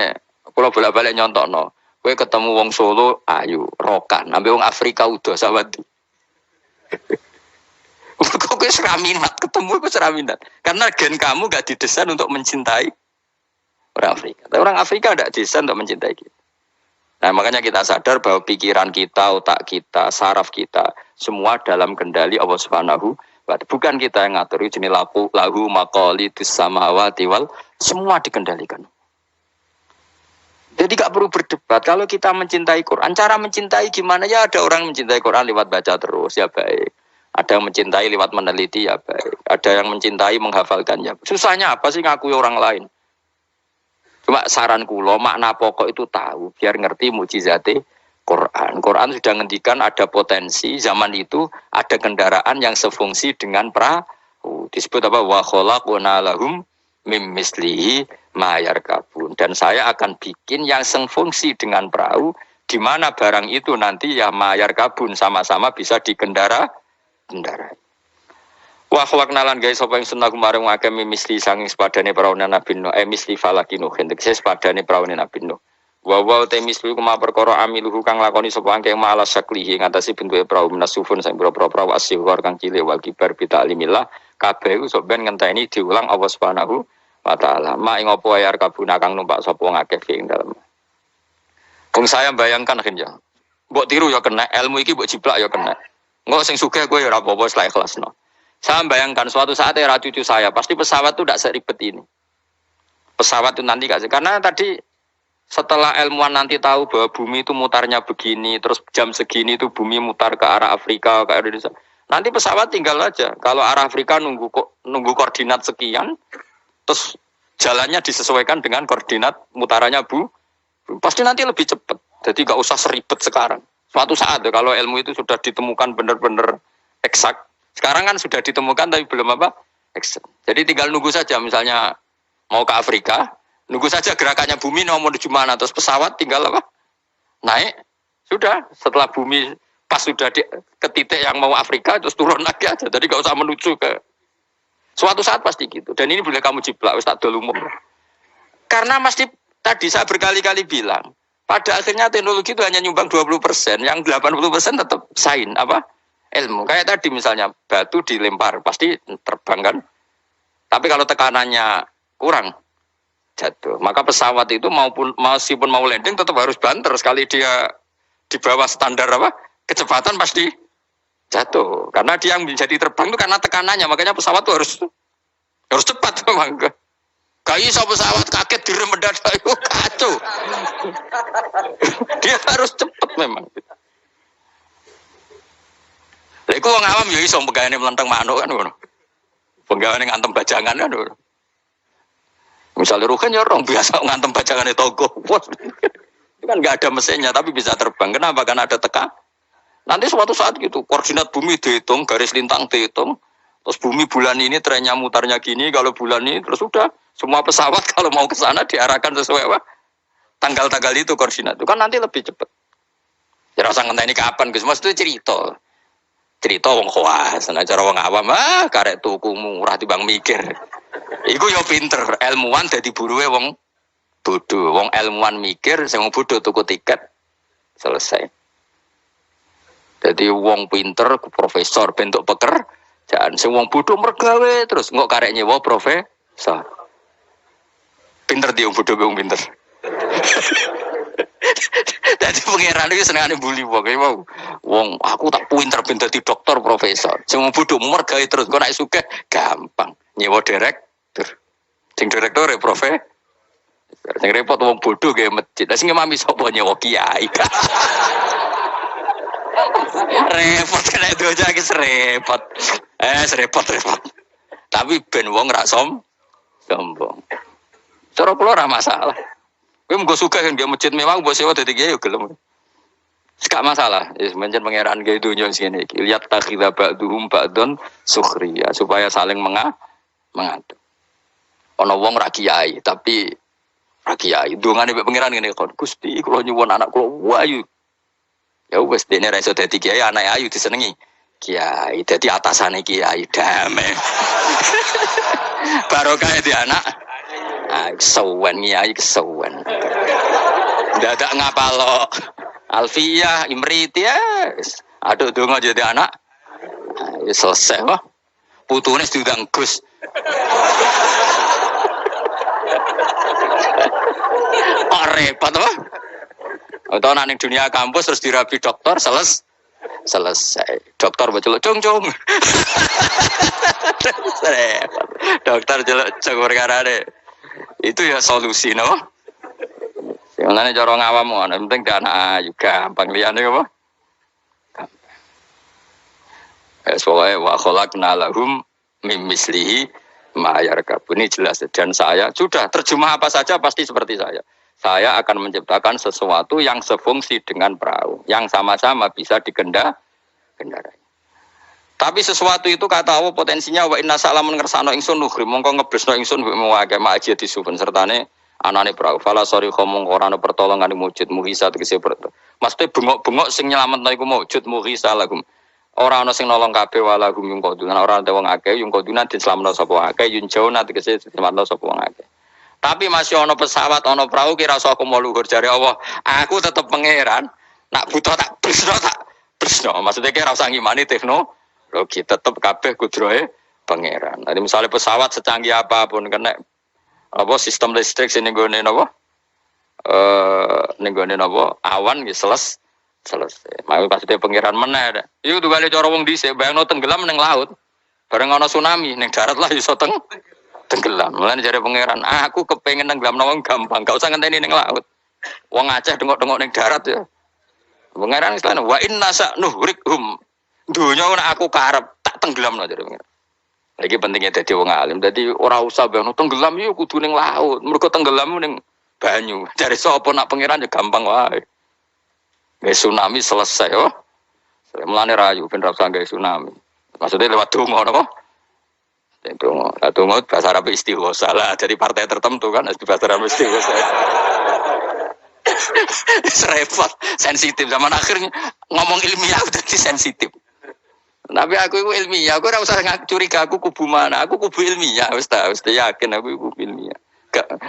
kula bolak-balik nyontokno. Kowe ketemu wong Solo ayu, rokan, ambek wong Afrika udah sawadi. Kok kowe ora minat ketemu kowe ora minat. Karena gen kamu gak didesain untuk mencintai orang Afrika. Tapi orang Afrika tidak didesain untuk mencintai kita. Nah, makanya kita sadar bahwa pikiran kita, otak kita, saraf kita semua dalam kendali Allah Subhanahu wa ta'ala. Bukan kita yang ngatur, jenis lahu maqalidus samawati wal semua dikendalikan. Jadi gak perlu berdebat. Kalau kita mencintai Quran, cara mencintai gimana ya? Ada orang mencintai Quran lewat baca terus, ya baik. Ada yang mencintai lewat meneliti, ya baik. Ada yang mencintai menghafalkan, ya baik. Susahnya apa sih ngakui orang lain? Cuma saran kulo, makna pokok itu tahu, biar ngerti mukjizate Quran. Quran sudah ngendikan ada potensi, zaman itu ada kendaraan yang sefungsi dengan perahu. Disebut apa? Wa khalaqna lahum mim mislihi mayar kabun, dan saya akan bikin yang sefungsi dengan perahu di mana barang itu nanti ya mayar kabun sama-sama bisa dikendarai. Wa khawaknalan guys sapa ing sunah kumareng akeh misli sanging sepadane perahu Nabi Nuh misli falakinu hendak sepadane perahu Nabi Nuh wa te misli kuma perkara amiluhu kang lakoni sapa angke malas saklihi ngatasi bentuke perahu menasufun sing pira-pira perahu asyghar kang cilik wal kibar bita'limillah kabeh iku sok ben ngenteni diulang Allah Subhanahu wa ta'ala ma ing apa ayar kabuna kang numpak sapa ngakeh ing dalem. Wong saya bayangkan akhirnya mbok tiru ya kena ilmu iki mbok jiplak ya kena. Engko sing sugih kowe ya ora apa-apa selek ikhlasno. Saya bayangkan suatu saat era cucu saya pasti pesawat itu tidak seribet ini. Pesawat itu nanti kasih karena tadi setelah ilmuwan nanti tahu bahwa bumi itu mutarnya begini, terus jam segini itu bumi mutar ke arah Afrika, ke Indonesia. Nanti pesawat tinggal aja. Kalau arah Afrika nunggu koordinat sekian, terus jalannya disesuaikan dengan koordinat mutarannya pasti nanti lebih cepat. Jadi nggak usah seribet sekarang. Suatu saat ya, kalau ilmu itu sudah ditemukan benar-benar eksak. Sekarang kan sudah ditemukan tapi belum apa eksak. Jadi tinggal nunggu saja. Misalnya mau ke Afrika, nunggu saja gerakannya bumi mau menuju mana, terus pesawat tinggal apa naik. Sudah setelah bumi pas sudah ke titik yang mau Afrika terus turun lagi aja. Jadi nggak usah menuju ke. Suatu saat pasti gitu. Dan ini boleh kamu jiplak, wis tak dol umum. Karena mesti tadi saya berkali-kali bilang, pada akhirnya teknologi itu hanya nyumbang 20%, yang 80% tetap sains apa? Ilmu. Kayak tadi misalnya batu dilempar, pasti terbang kan? Tapi kalau tekanannya kurang, jatuh. Maka pesawat itu meskipun mau landing tetap harus banter sekali dia di bawah standar apa? Kecepatan pasti jatuh. Karena dia yang menjadi terbang itu karena tekanannya, makanya pesawat itu harus cepat memang. Gak iso pesawat kaget direm mendadak itu kacau. Dia harus cepat memang. Lha iku wong awam ya iso pegawene melenteng manuk kan ngono. Pegawene ngantem bajangan kan ngono. Misalnya Ruhen ya orang biasa ngantem bajangane toko. Itu kan enggak ada mesinnya tapi bisa terbang. Kenapa? Karena ada teka. Nanti suatu saat gitu, koordinat bumi dihitung, garis lintang dihitung, terus bumi bulan ini trennya mutarnya gini, kalau bulan ini terus sudah semua pesawat kalau mau ke sana diarahkan sesuai apa? Tanggal-tanggal itu koordinat itu kan nanti lebih cepat. Ya rasa ngenteni kapan Gus, Mas itu cerita. Cerita wong khawas, nah cara wong awam karek tuku murah timbang mikir. Iku yo pinter, ilmuwan dadi buruhe wong bodoh. Wong ilmuwan mikir, sing wong bodoh tuku tiket. Selesai. Jadi wong pinter profesor bentuk pekerjaan. Sing wong bodoh mergawe terus engko karek nyewa profesor. Pinter dia wong bodoh wong pinter. Jadi pangeran iki senengane bully wong. Wong aku tak pinter ben dadi dokter profesor. Sing wong bodoh mergawe terus engko nek sugih gampang nyewa direktur. Sing direktur ya profesor. Sing repot wong bodoh ge masjid. Lah sing mami sapa nyewa kiai. Repot kena doja iki repot. Repot. Tapi ben wong ra sombong. Cara kula ora masalah. Kowe mung suka kan dia masjid mewah mbok sewa dadi kiai yo gelem. Gak masalah. Wis mencen pangeran ge donya sing iki. Lihat takhidha ba'dhum ba'don sukhriya supaya saling mengadu. Ana wong ra kiai tapi ra kiai. Dongane mbek pangeran ngene kon. Gusti kula nyuwun anak kula wayu. Ya wis dene ra iso dadi kiai anak ayu disenengi. Kiai dadi atasane kiai damai. Barokah di anak. Kesuwen kiai kesuwen. Dadak ngapalo. Alfiyah Imrit ya. Aduh donga jadi anak. Ya selesai wah. Putune diundang Gus. Repot wah. Atau nang dunia kampus terus dirabi dokter selesai. Dokter baca cung. Dokter jelek cung perkarane. Itu ya solusi no. Sing ngene cara ngawam ana penting ke anak ayu gampang liyane apa? Soalnya wa khalaqna lahum mim mislihi ma yarkabun. Ini jelas dan saya sudah terjemah apa saja pasti seperti saya. Saya akan menciptakan sesuatu yang sefungsi dengan perahu, yang sama-sama bisa dikendarai. Tapi sesuatu itu kata Allah potensinya wa inna salamun ngersano ingsun nuhri mongko ngeblesno ingsun mewake maaji disuben sertane anane perahu. Fala sori khomong ora ana pertolongan mujud muhisa tegese maksudnya bengok-bengok sing nyelametno iku mujud muhisa lagum. Ora ana sing nolong kabeh walagum yung kodunan ora ana wong akeh yung kodunan diselametno sapa akeh yun jauna tegese diselametno sapa wong akeh. Tapi masih ono pesawat, ono perahu kira aku mau luhur jari Allah. Aku tetap pangeran. Nak butuh tak bresno. Maksudnya kira usah ngimani teknologi tetap kabeh kudrohe pangeran. Nanti misalnya pesawat secanggih apapun kena apa sistem listrik sini nggone napa? Nenggone napa? Awan nggih selesai. Mau maksudnya pangeran meneh. Iku tugale cara wong dhisik bayangno tenggelam ning laut. Bareng ana tsunami ning darat lah iso tenggelam. Mulane jare pangeran, aku kepengin nenggelamno wong gampang, gak usah ngenteni ning laut. Wong Aceh dengok-dengok ning darat ya. Pangeran istilahnya wa inna sa'nuhrikhum. Dunya nek aku karep tak tenggelamno jare pangeran. Iki pentingnya dadi wong alim. Dadi ora usah bayangno tenggelam yo kudu ning laut. Mergo tenggelam ning banyu. Jare sapa nak pangeran ya gampang wae. Wis tsunami selesai yo. Mulane rayu ben ra usah gawe tsunami. Maksudnya lewat donga napa? Donga bahasa Arab istighosa lah dari partai tertentu kan di bahasa Arab istighosa. Repot, sensitif zaman akhirnya ngomong ilmiah udah sensitif. Tapi aku itu ilmiah, aku ora usah curiga aku kubu mana, aku kubu ilmiah, wis yakin aku kubu ilmiah.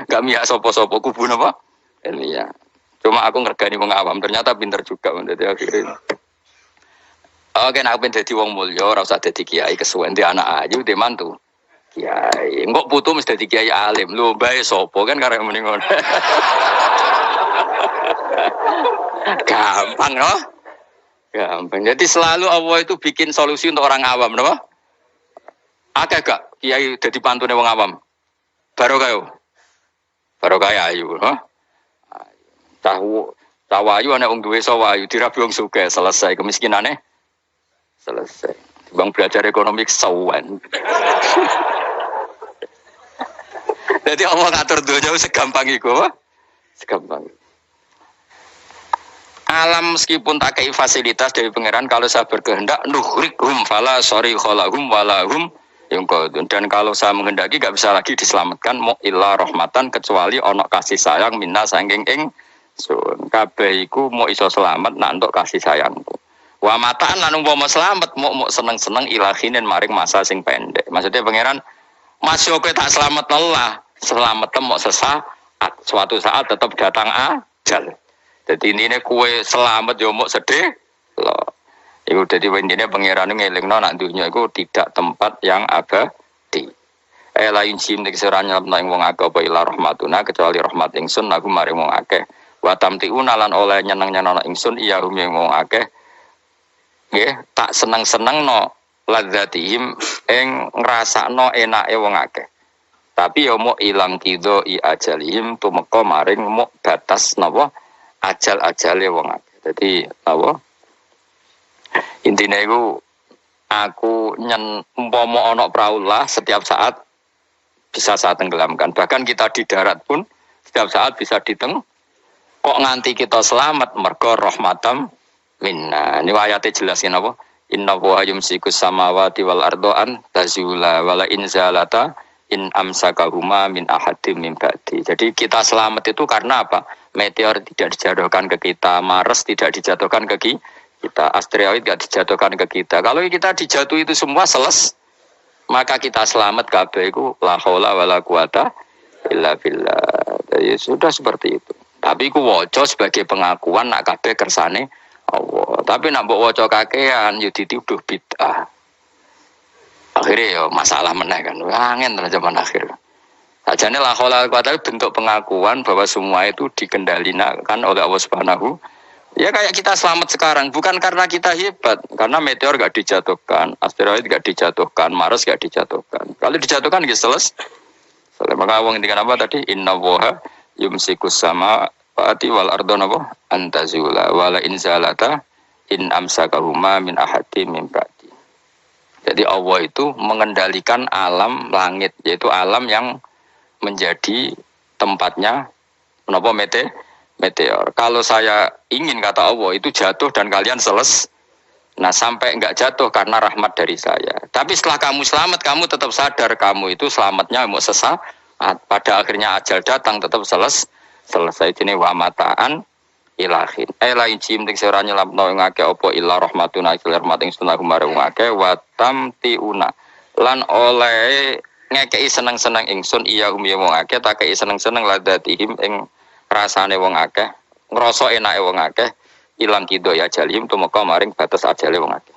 Gak mihak sapa-sapa kubu napa? Ilmiah. Cuma aku ngergani wong awam, ternyata pinter juga dadi akhirnya. Oke, nek ben dadi wong mulya ora usah dadi kiai kesuwen di anak ayu, di mantu. Kiai, engkau putu mesti dadi kiai alim. Lho bae sapa kan karek muni ngono. Gampang loh. Gampang. Jadi selalu Allah itu bikin solusi untuk orang awam, napa? Akeh gak kiai dadi pantune wong awam? Barokah. Barokah ayu, ha? Tawayu ana wong duwe sawayu dirabi wong sugih selesai kemiskinane. Selesai. Bang belajar ekonomi kesawan. Jadi Allah ngatur dunia segampang itu, segampang. Alam meskipun tak kei fasilitas dari pangeran kalau saya berkehendak nuhrikhum fala sorry kholahum walahum yungkodun. Dan kalau saya menghendaki gak bisa lagi diselamatkan mu illa rahmatan kecuali ono kasih sayang minna sangking sun. Kabeh iku mau iso selamat nak untuk kasih sayangku. Wa mataan lan umpama selamat mau seneng-seneng ilahinen maring masa sing pendek. Maksudnya pangeran masih oke tak selamat Allah, selamat mau sesaat suatu saat tetap datang ajal. Jadi ini kue selamat yo mok sedih loh. Iku dadi wendine pangeran ngelingno nak dunya iku tidak tempat yang abadi. Lain sim nek sira nyelapno ing wong akeh apa ila rahmatuna kecuali rahmat ingsun aku maring wong akeh. Wa tamtiuna lan oleh nyeneng-nyenengno ingsun iya hum ing wong akeh. Nggih, tak seneng-senengno ladzatihim ing ngrasakno enake wong akeh. Tapi ya mau ilang kido I ajalihim tumeka maring mau batas napa ajal-ajale wong akeh. Dadi napa intine iku aku umpama ana praulah setiap saat bisa saya tenggelamkan. Bahkan kita di darat pun setiap saat bisa kok nganti kita selamat mergo rahmatam minna. Ini ayatnya jelasin apa? Inna wa yumsikus samawati wal ardo'an tazula wala inzalata in amsakahuma min ahadim min ba'di. Jadi kita selamat itu karena apa? Meteor tidak dijatuhkan ke kita, Mars tidak dijatuhkan ke kita, asteroid tidak dijatuhkan ke kita. Kalau kita dijatuh itu semua maka kita selamat kabeh iku la haula wala quwata illa billah. Jadi sudah seperti itu. Tapi ku waca sebagai pengakuan nak kabeh kersane Allah. Tapi nak mbok waca kakean yo dituduh bid'ah. Akhirnya ya masalah meneh kan. Angin zaman akhir. Sajane la haula wala quwata bentuk pengakuan bahwa semua itu dikendalikan oleh Allah Subhanahu. Ya kayak kita selamat sekarang bukan karena kita hebat, karena meteor gak dijatuhkan, asteroid gak dijatuhkan, Mars gak dijatuhkan. Kalau dijatuhkan ya selesai. Maka wong ngendikan apa tadi? Inna woha yumsikus samawati wal ardona apa? Antazula wala inzalata in amsakahuma min ahadim min ba'di. Jadi Allah itu mengendalikan alam langit, yaitu alam yang menjadi tempatnya menapa meteor. Kalau saya ingin kata Allah itu jatuh dan kalian nah sampai enggak jatuh karena rahmat dari saya. Tapi setelah kamu selamat, kamu tetap sadar kamu itu selamatnya mau sesaat. Pada akhirnya ajal datang tetap selesai jenis wa mataan ilahin. Lain cim tek sira nyelapno ing akeh apa illa rahmatuna ila rahmating sunah marang akeh wa tamtiuna lan oleh ngekei seneng-seneng ingsun iya wong akeh tak kei seneng-seneng ladatihim ing rasane wong akeh, ngrasa enake wong akeh, ilang kido ya jalim tumeka maring batas ajale wong akeh.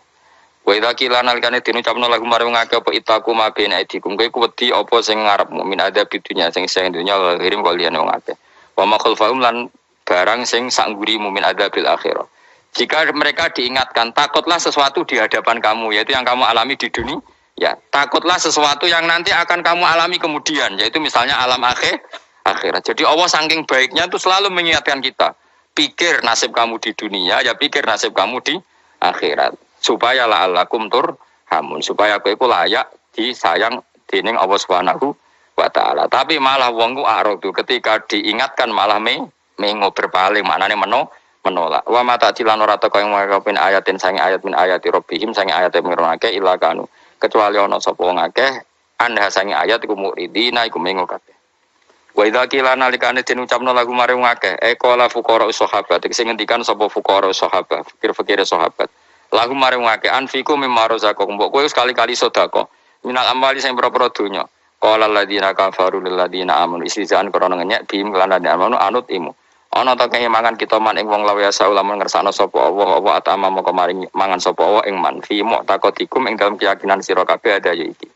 Wa idza qila nalikane dinucapno lagu maring wong akeh apa itaku mabena idikum kowe wedi apa sing ngarepmu min adab dunya sing dunya ngirim kok liyane wong akeh. Wa ma khalfahum lan barang sing sanggurimu min adabil akhirah. Jika mereka diingatkan takutlah sesuatu di hadapan kamu yaitu yang kamu alami di dunia, ya takutlah sesuatu yang nanti akan kamu alami kemudian yaitu misalnya alam akhirat. Jadi Allah saking baiknya itu selalu mengingatkan kita. Pikir nasib kamu di dunia, ya pikir nasib kamu di akhirat. Supaya la'allakum turhamun. Supaya kowe iku layak disayang dening Allah Subhanahu wa taala. Tapi malah wong ku aradu ketika diingatkan malah mengo berpaling, maknane menolak. Wa mata dilan ora teko ing ngapin ayatin sange ayat min ayati rabbihim sange ayat mirake ila kanu. Kecuali ana sapa wong akeh anda sange ayat iku muridina iku mengo kabeh. Wa idza qila nalikane den ucapno lagu mare wong akeh qala fuqara sahabat sing ngendikan sapa fuqara sahabat fikir-fikire sahabat lagu mare wong akeh anfiku mimma razaqakum mbok kowe sekali-kali sedekah minal amwali sing propro donya qala alladziina kafaru lil ladziina amanu istizaan krana ngenyek bim lan amanu anut imu ana ta kaya mangan kita man ing wong lawe asa ulama ngersakno sapa Allah apa atama moko maring mangan sapa Allah ing man fi mu'taqatikum ing dalam keyakinan sira kabeh ada ya iki.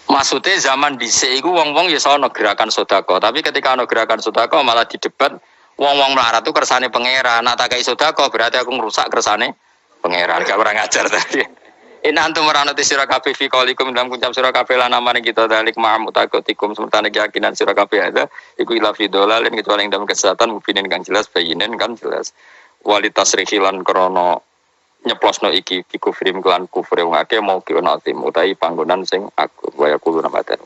Maksudnya zaman dhisik iku wong-wong ya ana gerakan sedekah, tapi ketika ana gerakan sedekah malah didebat wong-wong melarat itu kersane pangeran. Nek tak kei sedekah berarti aku ngrusak kersane pangeran. Gak ora ngajar tadi. In antum maranati sira kabeh fi qaulikum dalam ucap sira kabeh lan amane kita dalik ma'am takotikum semertane keyakinan sira kabeh ada iku ila fi dolalin kecuali dalam kesehatan mubinin kang jelas bayinen kan jelas. Walitas rihilan krana nyeplosno iki kufrim kelan kufre wong akeh mau ki ana tim utahi panggonan sing aku waya kulo namaten